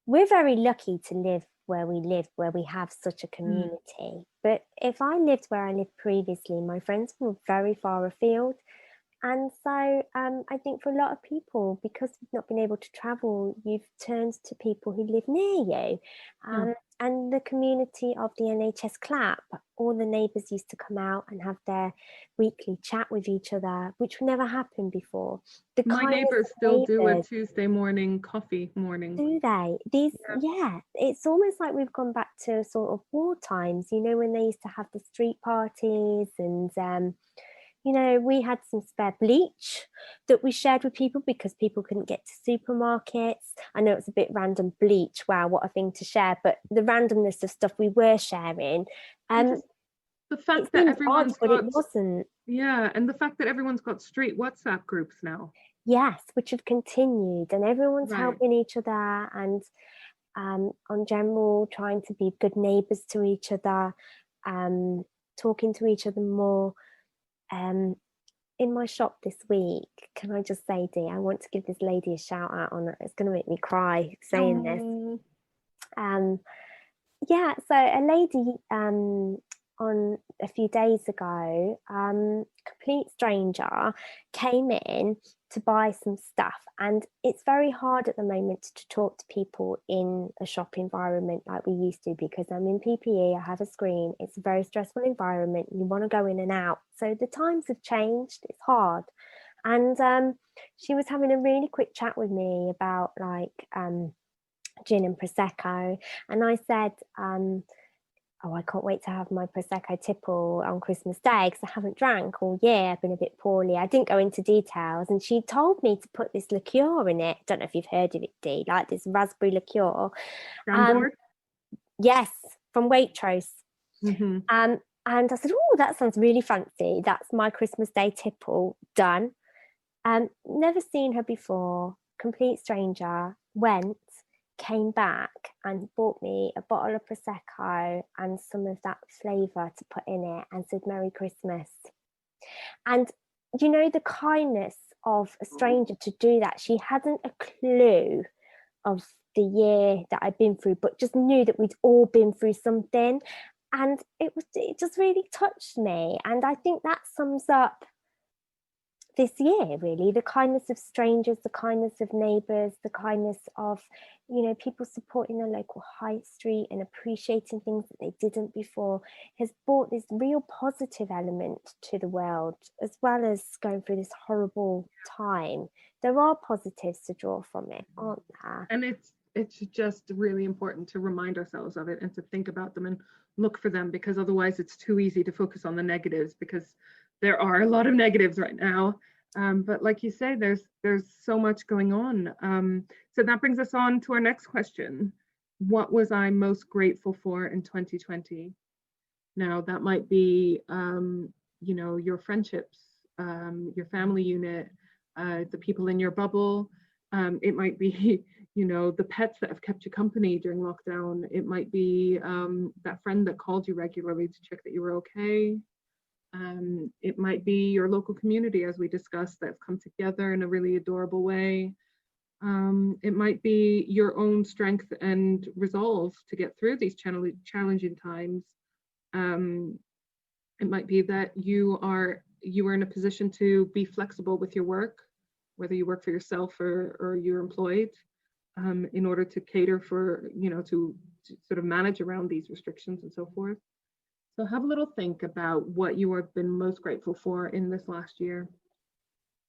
we're very lucky to live, where we have such a community. But if I lived where I lived previously, my friends were very far afield. And so I think for a lot of people, because we've not been able to travel, you've turned to people who live near you. And the community of the NHS Clap, all the neighbours used to come out and have their weekly chat with each other, which never happened before. My neighbours still do a Tuesday morning coffee morning. Do they? Yeah, it's almost like we've gone back to sort of war times, when they used to have the street parties, and we had some spare bleach that we shared with people because people couldn't get to supermarkets. I know it's a bit random, bleach, wow, what a thing to share, but the randomness of stuff we were sharing. The fact that everyone's odd, but it wasn't. Yeah, and the fact that everyone's got street WhatsApp groups now. Yes, which have continued, and everyone's helping each other, and on general trying to be good neighbours to each other, talking to each other more. In my shop this week, can I just say, Dee, I want to give this lady a shout out on it. It's going to make me cry saying this. So a lady on a few days ago, complete stranger, came in to buy some stuff, and it's very hard at the moment to talk to people in a shop environment like we used to, because I'm in PPE, I have a screen, it's a very stressful environment, you want to go in and out, so the times have changed, it's hard. And she was having a really quick chat with me about gin and prosecco, and I said oh, I can't wait to have my Prosecco tipple on Christmas Day because I haven't drank all year. I've been a bit poorly. I didn't go into details. And she told me to put this liqueur in it. Don't know if you've heard of it, Dee, like this raspberry liqueur. Soundboard? Yes, from Waitrose. Mm-hmm. And I said, oh, that sounds really fancy. That's my Christmas Day tipple done. Never seen her before. Complete stranger. Went, came back and bought me a bottle of Prosecco and some of that flavour to put in it and said Merry Christmas. And you know, the kindness of a stranger to do that, she hadn't a clue of the year that I'd been through, but just knew that we'd all been through something. And it just really touched me. And I think that sums up this year, really, the kindness of strangers, the kindness of neighbours, the kindness of, you know, people supporting the local high street and appreciating things that they didn't before has brought this real positive element to the world, as well as going through this horrible time. There are positives to draw from it, aren't there? And it's just really important to remind ourselves of it and to think about them and look for them, because otherwise it's too easy to focus on the negatives, because there are a lot of negatives right now. But like you say, there's so much going on. So that brings us on to our next question. What was I most grateful for in 2020? Now that might be, you know, your friendships, your family unit, the people in your bubble. It might be, you know, the pets that have kept you company during lockdown. It might be that friend that called you regularly to check that you were okay. It might be your local community, as we discussed, that have come together in a really adorable way. It might be your own strength and resolve to get through these challenging times. It might be that you are in a position to be flexible with your work, whether you work for yourself or you're employed, in order to cater for, you know, to sort of manage around these restrictions and so forth. So have a little think about what you have been most grateful for in this last year.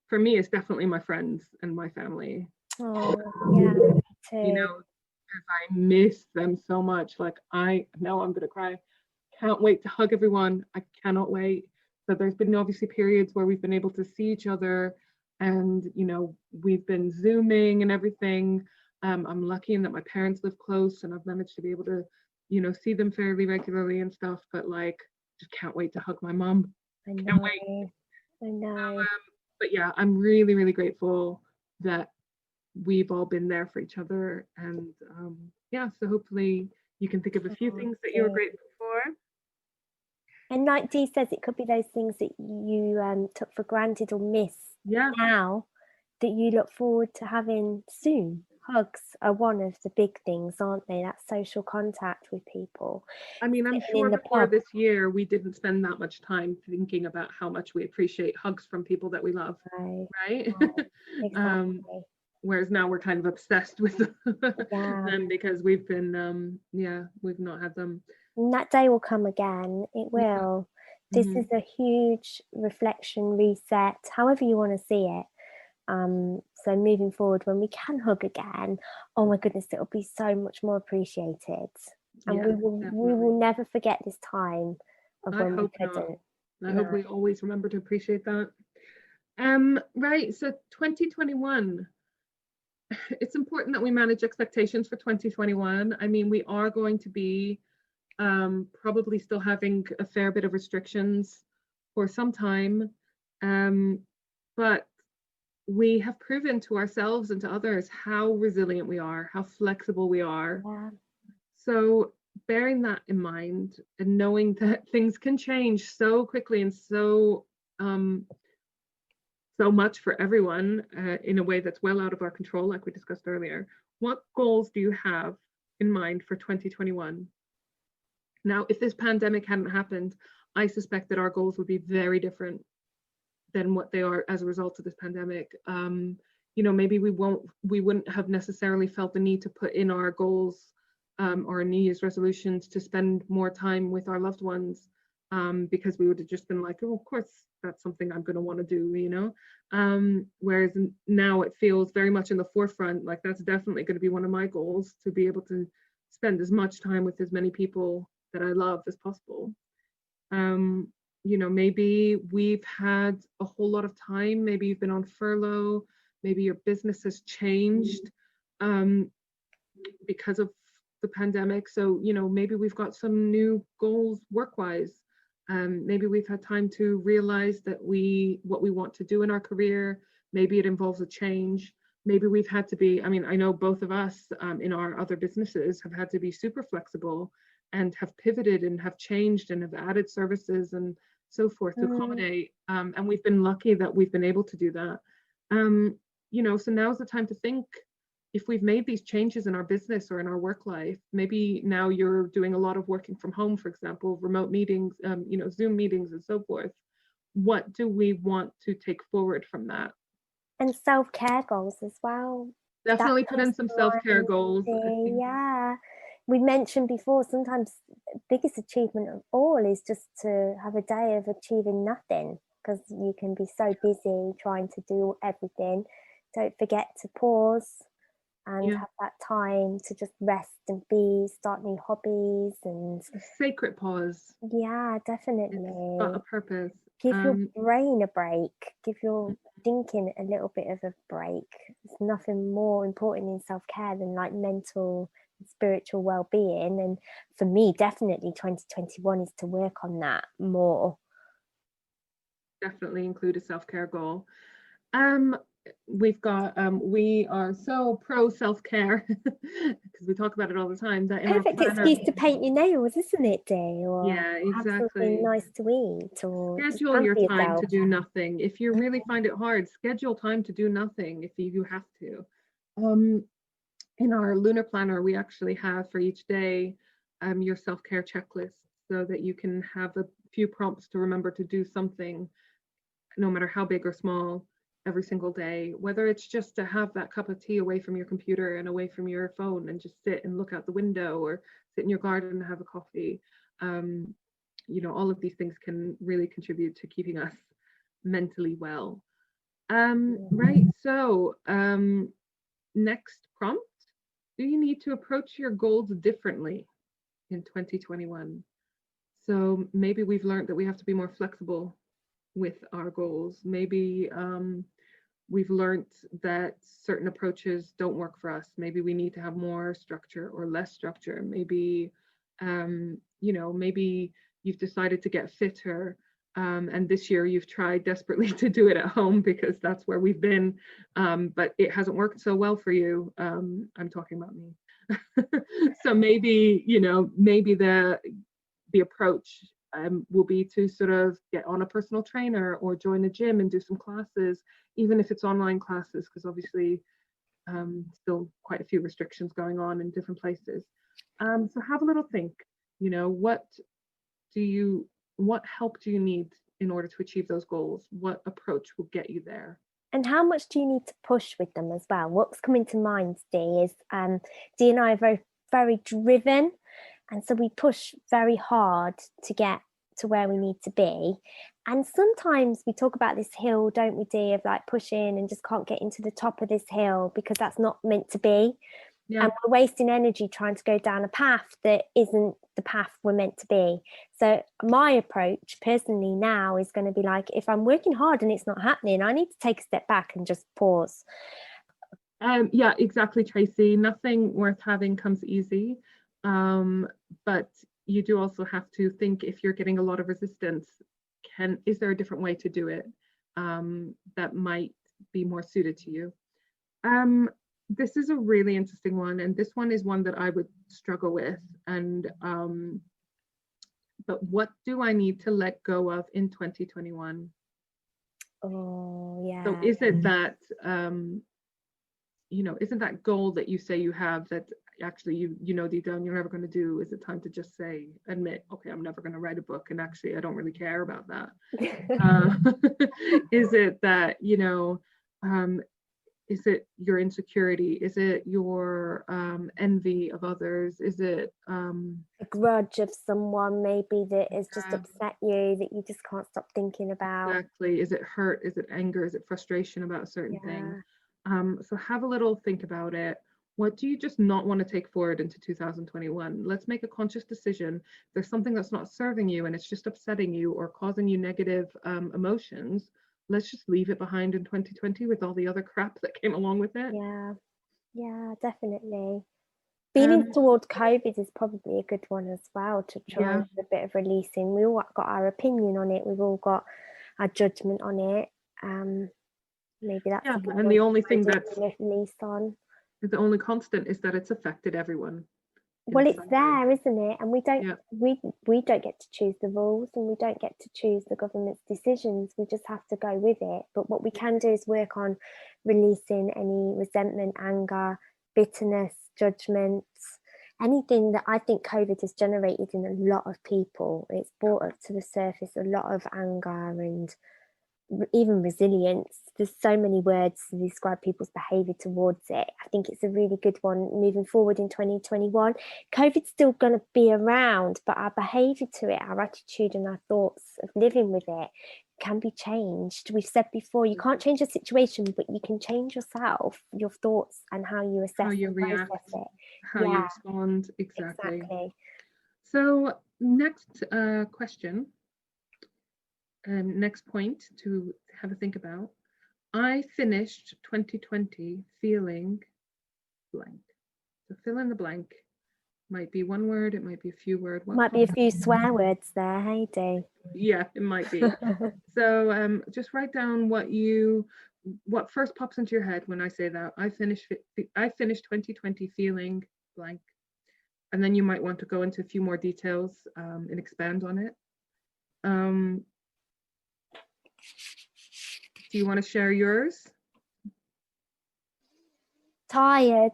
For me, it's definitely my friends and my family. Oh, yeah, me too. You know, because I miss them so much. Like, I know I'm gonna cry. Can't wait to hug everyone. I cannot wait. So there's been obviously periods where we've been able to see each other, and you know, we've been Zooming and everything. I'm lucky in that my parents live close, and I've managed to be able to, you know, see them fairly regularly and stuff. But like, just can't wait to hug my mom. I know. Can't wait. I know. But yeah, I'm really, really grateful that we've all been there for each other. And yeah, so hopefully you can think of a few things that you're grateful for. And like Dee says, it could be those things that you took for granted or miss now that you look forward to having soon. Hugs are one of the big things, aren't they? That social contact with people. I mean, I'm sure before this year, we didn't spend that much time thinking about how much we appreciate hugs from people that we love, right? Exactly. Whereas now we're kind of obsessed with them because we've been, we've not had them. And that day will come again. It will. Yeah. This is a huge reflection, reset, however you want to see it. So moving forward, when we can hug again, oh my goodness, it'll be so much more appreciated, and we will never forget this time of when we couldn't. I hope we always remember to appreciate that. Right, so 2021. It's important that we manage expectations for 2021. I mean, we are going to be probably still having a fair bit of restrictions for some time, but we have proven to ourselves and to others how resilient we are, how flexible we are. Yeah. So bearing that in mind and knowing that things can change so quickly and so much for everyone in a way that's well out of our control, like we discussed earlier, what goals do you have in mind for 2021? Now, if this pandemic hadn't happened, I suspect that our goals would be very different than what they are as a result of this pandemic. You know, maybe we wouldn't have necessarily felt the need to put in our goals or New Year's resolutions to spend more time with our loved ones, because we would have just been like, oh, of course, that's something I'm going to want to do, you know. Whereas now it feels very much in the forefront, like that's definitely going to be one of my goals, to be able to spend as much time with as many people that I love as possible. Maybe we've had a whole lot of time, maybe you've been on furlough, maybe your business has changed because of the pandemic. So, maybe we've got some new goals work-wise. Maybe we've had time to realize that what we want to do in our career, maybe it involves a change. Maybe we've had to be, I know both of us in our other businesses have had to be super flexible and have pivoted and have changed and have added services and so forth to accommodate. And we've been lucky that we've been able to do that. So now's the time to think, if we've made these changes in our business or in our work life, maybe now you're doing a lot of working from home, for example, remote meetings, Zoom meetings and so forth. What do we want to take forward from that? And self-care goals as well. Definitely put in some self-care goals. Yeah. We mentioned before, sometimes the biggest achievement of all is just to have a day of achieving nothing, because you can be so busy trying to do everything. Don't forget to pause and have that time to just rest and start new hobbies and a sacred pause. Yeah, definitely. It's got a purpose. Give your brain a break. Give your thinking a little bit of a break. There's nothing more important in self-care than like mental and spiritual well-being. And for me, definitely 2021 is to work on that more. Definitely include a self-care goal. We've got we are so pro self-care because we talk about it all the time, that in perfect our planner, excuse to paint your nails, isn't it, Dee? Or yeah, exactly, have something nice to eat, or schedule your time to do nothing. If you really find it hard, schedule time to do nothing if you have to. In our lunar planner, we actually have for each day your self-care checklist, so that you can have a few prompts to remember to do something, no matter how big or small, every single day, whether it's just to have that cup of tea away from your computer and away from your phone and just sit and look out the window, or sit in your garden and have a coffee. All of these things can really contribute to keeping us mentally well. Right, so next prompt: do you need to approach your goals differently in 2021? So maybe we've learned that we have to be more flexible with our goals. Maybe we've learned that certain approaches don't work for us. Maybe we need to have more structure or less structure. Maybe, maybe you've decided to get fitter, and this year you've tried desperately to do it at home because that's where we've been, but it hasn't worked so well for you. I'm talking about me. So maybe, maybe the approach will be to sort of get on a personal trainer or join a gym and do some classes, even if it's online classes, because obviously still quite a few restrictions going on in different places. So have a little think, what help do you need in order to achieve those goals? What approach will get you there? And how much do you need to push with them as well? What's coming to mind, Dee, is Dee and I are very, very driven. And so we push very hard to get to where we need to be. And sometimes we talk about this hill, don't we, Dee, of like pushing and just can't get into the top of this hill because that's not meant to be. Yeah. And we're wasting energy trying to go down a path that isn't the path we're meant to be. So my approach personally now is going to be like, if I'm working hard and it's not happening, I need to take a step back and just pause. Yeah, exactly, Tracey. Nothing worth having comes easy. But you do also have to think, if you're getting a lot of resistance, is there a different way to do it that might be more suited to you? This is a really interesting one, and this one is one that I would struggle with. And but what do I need to let go of in 2021? Oh, yeah. So is it that isn't that goal that you say you have that actually you deep down you're never going to do? Is it time to just admit, okay, I'm never going to write a book, and actually I don't really care about that? Is it that is it your insecurity? Is it your envy of others? Is it a grudge of someone maybe that has just upset you, that you just can't stop thinking about? Exactly. Is it hurt? Is it anger? Is it frustration about a certain thing? So have a little think about it. What do you just not want to take forward into 2021? Let's make a conscious decision. There's something that's not serving you and it's just upsetting you or causing you negative emotions. Let's just leave it behind in 2020 with all the other crap that came along with it. Yeah, definitely. Feelings toward COVID is probably a good one as well, to try and have a bit of releasing. We all got our opinion on it. We've all got our judgment on it. Maybe that's a good and the only thing that's release on. The only constant is that it's affected everyone. Well, it's there, isn't it? And we don't get to choose the rules, and we don't get to choose the government's decisions. We just have to go with it. But what we can do is work on releasing any resentment, anger, bitterness, judgments, anything that I think COVID has generated in a lot of people. It's brought up to the surface a lot of anger and even resilience. There's so many words to describe people's behavior towards it. I think it's a really good one moving forward in 2021. COVID's still going to be around, but our behavior to it, our attitude and our thoughts of living with it can be changed. We've said before, you can't change a situation, but you can change yourself, your thoughts, and how you assess, how you react, it, how you respond. Exactly. So next question. Next point to have a think about. I finished 2020 feeling blank. So fill in the blank. Might be one word, it might be a few words. Might be a few swear words there, hey Dee? Yeah, it might be. So just write down what first pops into your head when I say that. I finished 2020 feeling blank. And then you might want to go into a few more details and expand on it. Do you want to share yours? Tired.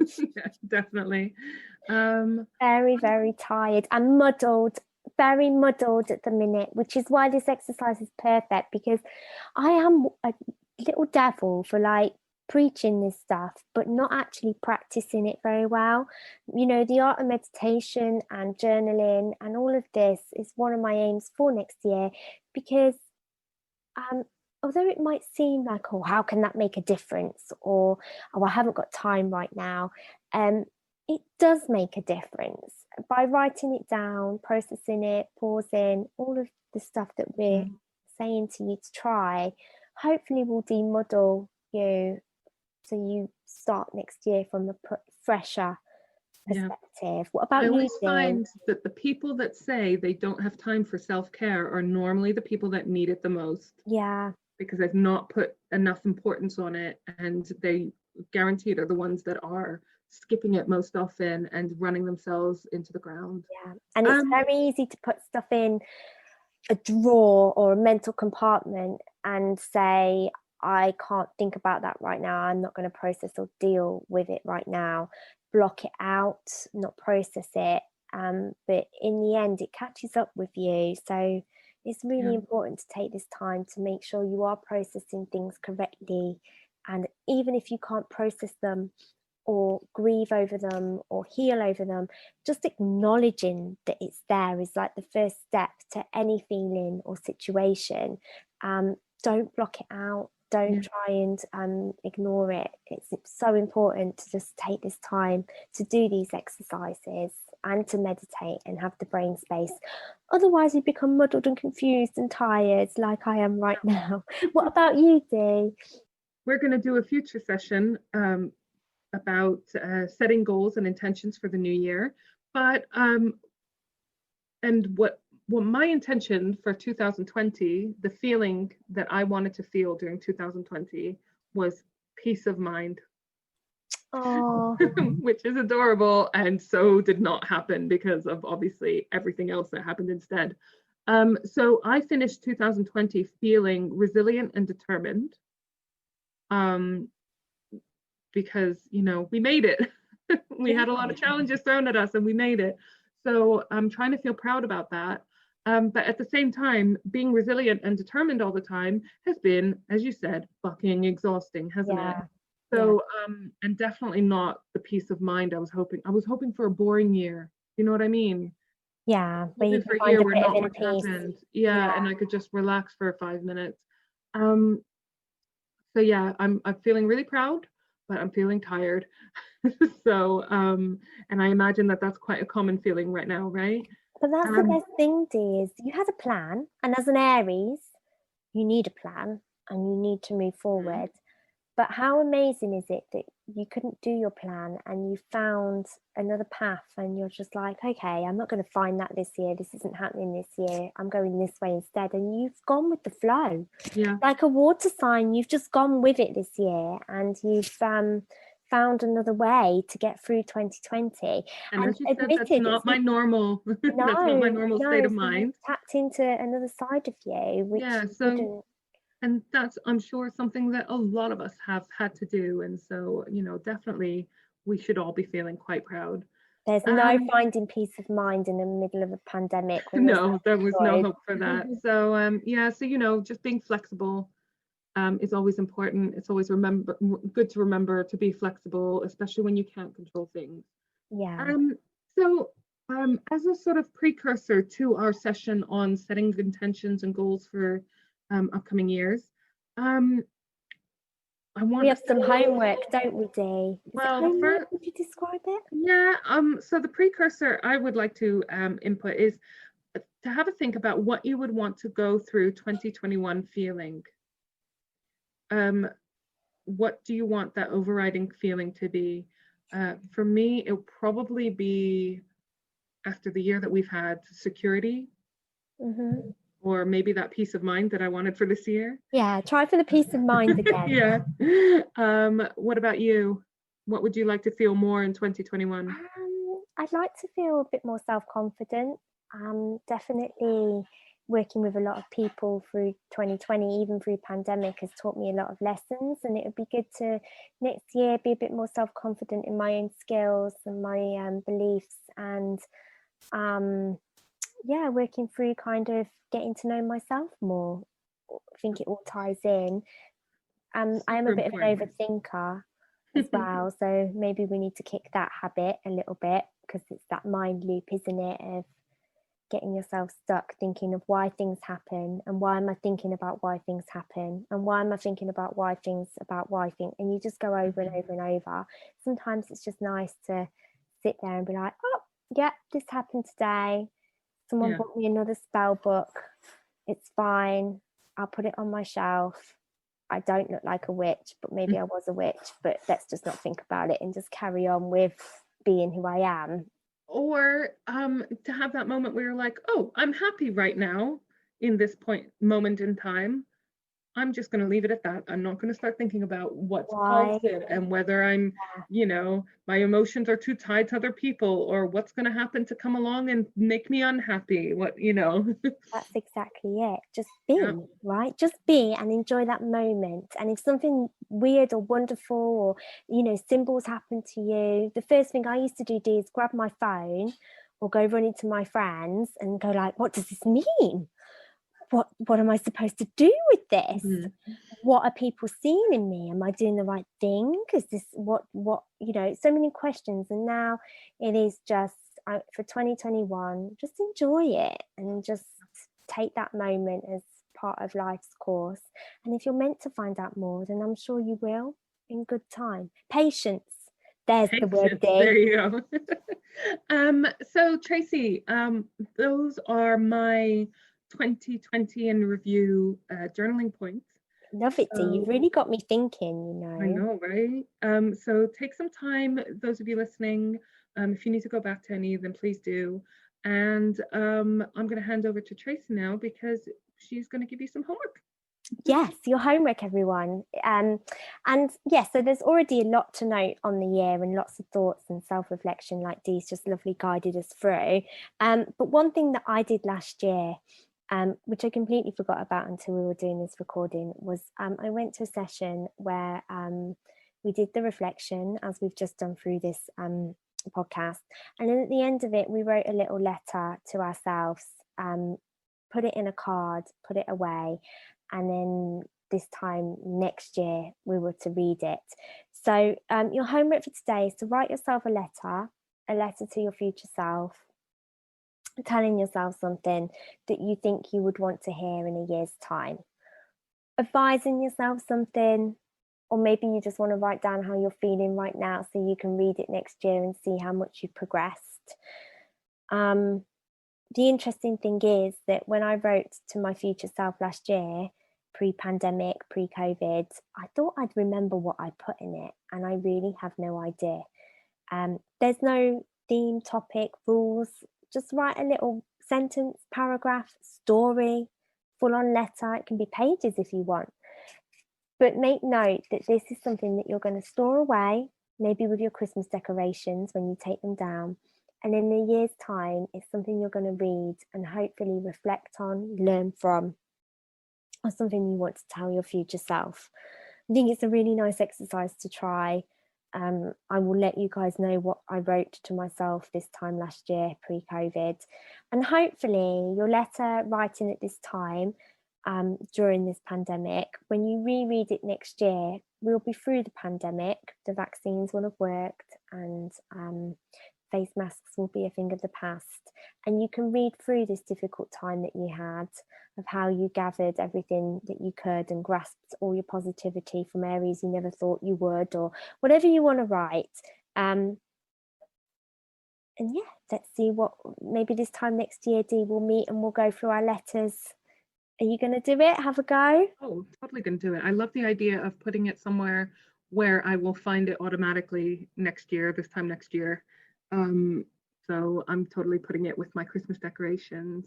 Yeah, definitely. Very, very tired and muddled, very muddled at the minute, which is why this exercise is perfect, because I am a little devil for like preaching this stuff but not actually practicing it very well. You know, the art of meditation and journaling and all of this is one of my aims for next year, because although it might seem like, oh, how can that make a difference, or oh, I haven't got time right now, it does make a difference by writing it down, processing it, pausing, all of the stuff that we're saying to you to try. Hopefully will demuddle you so you start next year from a fresher perspective. What about you? I always find that the people that say they don't have time for self-care are normally the people that need it the most. Yeah. Because they've not put enough importance on it, and they guaranteed are the ones that are skipping it most often and running themselves into the ground. Yeah, and it's very easy to put stuff in a drawer or a mental compartment and say, I can't think about that right now, I'm not going to process or deal with it right now, block it out, not process it, but in the end it catches up with you. So it's really important to take this time to make sure you are processing things correctly, and even if you can't process them or grieve over them or heal over them, just acknowledging that it's there is like the first step to any feeling or situation. Don't block it out. Don't try and ignore it. It's so important to just take this time to do these exercises and to meditate and have the brain space. Otherwise, you become muddled and confused and tired like I am right now. What about you, Dee? We're going to do a future session about setting goals and intentions for the new year. But and what my intention for 2020, the feeling that I wanted to feel during 2020 was peace of mind. Oh. Which is adorable, and so did not happen because of obviously everything else that happened instead. So I finished 2020 feeling resilient and determined, because, you know, we made it. We had a lot of challenges thrown at us and we made it. So I'm trying to feel proud about that. But at the same time, being resilient and determined all the time has been, as you said, fucking exhausting, hasn't it? So, and definitely not the peace of mind I was hoping. I was hoping for a boring year. You know what I mean? Yeah, but you can find a bit of inner peace. Yeah, and I could just relax for 5 minutes. So yeah, I'm feeling really proud. but I'm feeling tired. So, and I imagine that that's quite a common feeling right now, right? But that's the Um, best thing, Dee, is you had a plan, and as an Aries, you need a plan and you need to move forward. But how amazing is it that you couldn't do your plan and you found another path, and you're just like, okay, I'm not going to find that this year. This isn't happening this year. I'm going this way instead. And you've gone with the flow. yeah. Like a water sign, you've just gone with it this year, and you've found another way to get through 2020. And And as you said, that's admitted, not it's my normal, that's not my no, normal state no. of So you've mind. tapped into another side of you, which Yeah. you So, wouldn't. and that's, I'm sure, something that a lot of us have had to do. And so, definitely we should all be feeling quite proud. There's no Um, finding peace of mind in the middle of a pandemic when you're no, there was no self-employed. hope for that. So, yeah, so, just being flexible is always important. It's always good to remember to be flexible, especially when you can't control things. Yeah. Um, so, as a sort of precursor to our session on setting intentions and goals for upcoming years, um, I We want have us some to, homework, don't we, Dee? Is it well, the homework? first, Would you describe it? yeah, so the precursor I would like to input is to have a think about what you would want to go through 2021 feeling. Um, what do you want that overriding feeling to be? For me, it'll probably be, after the year that we've had, security, Mm-hmm. or maybe that peace of mind that I wanted for this year. Yeah, try for the peace of mind again. Yeah. What about you? What would you like to feel more in 2021? I'd like to feel a bit more self-confident. Definitely working with a lot of people through 2020, even through pandemic, has taught me a lot of lessons, and it would be good to next year be a bit more self-confident in my own skills and my beliefs, and yeah, working through kind of getting to know myself more. I think it all ties in. I am Super a bit of an important. overthinker as well, so maybe we need to kick that habit a little bit, because it's that mind loop, isn't it, of getting yourself stuck thinking of why things happen, and why am I thinking about why things happen, and why am I thinking about why things, and you just go over and over and over. Sometimes it's just nice to sit there and be like, oh yeah, this happened today, someone Yeah. bought me another spell book, it's fine, I'll put it on my shelf. I don't look like a witch, but maybe I was a witch, but let's just not think about it and just carry on with being who I am. Or to have that moment where you're like, oh, I'm happy right now in this moment in time. I'm just going to leave it at that. I'm not going to start thinking about what's Why? caused it and whether my emotions are too tied to other people, or what's going to happen to come along and make me unhappy. That's exactly it. Just be, Yeah. right? Just be and enjoy that moment. And if something weird or wonderful or, symbols happen to you, the first thing I used to do, Dee, is grab my phone or go running to my friends and go like, what does this mean? What am I supposed to do with this? Mm-hmm. What are people seeing in me? Am I doing the right thing? Is this what so many questions. And now it is just for 2021, just enjoy it and just take that moment as part of life's course. And if you're meant to find out more, then I'm sure you will in good time. Patience. There's the word, Patience. Dee. There you go. So Tracey, those are my 2020 in review journaling points. Love it, Dee. So, You've really got me thinking, I know, right? So take some time, those of you listening. If you need to go back to any, then please do. And I'm going to hand over to Tracey now, because she's going to give you some homework. Yes, your homework, everyone. And yes, so there's already a lot to note on the year and lots of thoughts and self-reflection, like Dee's just lovely guided us through. But one thing that I did last year, which I completely forgot about until we were doing this recording, was I went to a session where we did the reflection, as we've just done through this podcast. And then at the end of it, we wrote a little letter to ourselves, put it in a card, put it away. And then this time next year, we were to read it. So your homework for today is to write yourself a letter to your future self, telling yourself something that you think you would want to hear in a year's time, advising yourself something, or maybe you just want to write down how you're feeling right now so you can read it next year and see how much you've progressed. The interesting thing is that when I wrote to my future self last year, pre-pandemic, pre-COVID, I thought I'd remember what I put in it, and I really have no idea. There's no theme, topic, rules. Just write a little sentence, paragraph, story, full-on letter. It can be pages if you want. But make note that this is something that you're going to store away, maybe with your Christmas decorations when you take them down. And in a year's time, it's something you're going to read and hopefully reflect on, learn from, or something you want to tell your future self. I think it's a really nice exercise to try. I will let you guys know what I wrote to myself this time last year, pre-COVID. And hopefully your letter writing at this time, during this pandemic, when you reread it next year, we'll be through the pandemic, the vaccines will have worked, and face masks will be a thing of the past. And you can read through this difficult time that you had, of how you gathered everything that you could and grasped all your positivity from areas you never thought you would, or whatever you want to write. And yeah, let's see what, maybe this time next year, Dee, we'll meet and we'll go through our letters. Are you going to do it? Have a go? Oh, totally going to do it. I love the idea of putting it somewhere where I will find it automatically next year, this time next year. So I'm totally putting it with my Christmas decorations,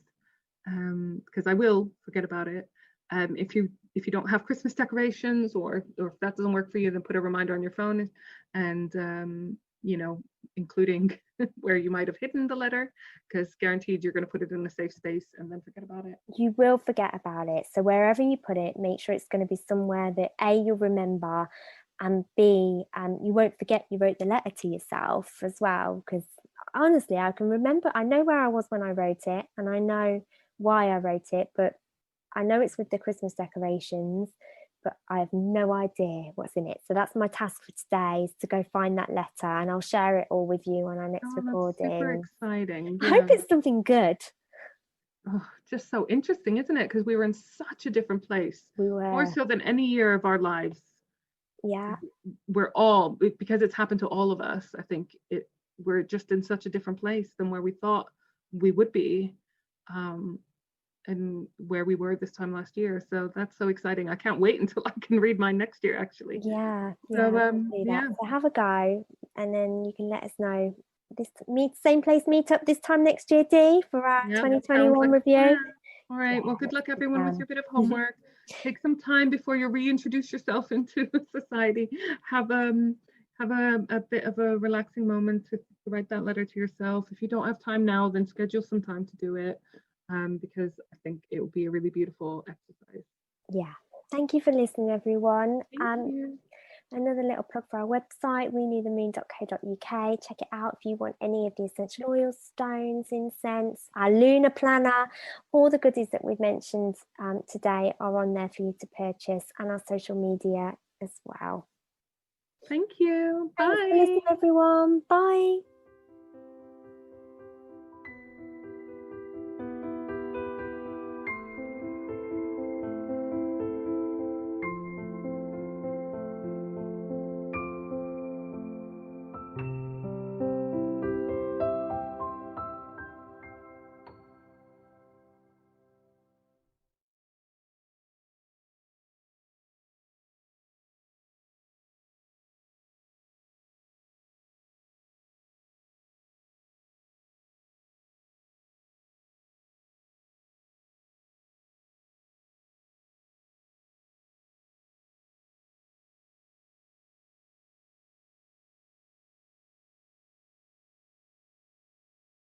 because I will forget about it. If you don't have Christmas decorations, or if that doesn't work for you, then put a reminder on your phone, and you know, including where you might have hidden the letter, because guaranteed you're going to put it in a safe space and then forget about it. You will forget about it. So wherever you put it, make sure it's going to be somewhere that A, you'll remember, and B, you won't forget you wrote the letter to yourself as well. Because honestly, I can remember, I know where I was when I wrote it, and I know why I wrote it, but I know it's with the Christmas decorations, but I have no idea what's in it. So that's my task for today, is to go find that letter, and I'll share it all with you on our next recording. That's super exciting. I hope it's something good. Oh, just so interesting, isn't it? Because we were in such a different place. We were. More so than any year of our lives. Yeah. We're all, because it's happened to all of us, I think we're just in such a different place than where we thought we would be. And where we were this time last year. So that's so exciting. I can't wait until I can read mine next year, actually. Yeah. So, So have a go, and then you can let us know. Same place, meet up this time next year, Dee, for our 2021 review. All right. Well, good luck, everyone, with your bit of homework. Take some time before you reintroduce yourself into society. Have a bit of a relaxing moment to write that letter to yourself. If you don't have time now, then schedule some time to do it. Because I think it will be a really beautiful exercise. Yeah. Thank you for listening, everyone. Thank you. Another little plug for our website, weneedthemoon.co.uk. Check it out if you want any of the essential oils, stones, incense, our lunar planner. All the goodies that we've mentioned today are on there for you to purchase, and our social media as well. Thank you. Bye. Thanks for listening, everyone. Bye.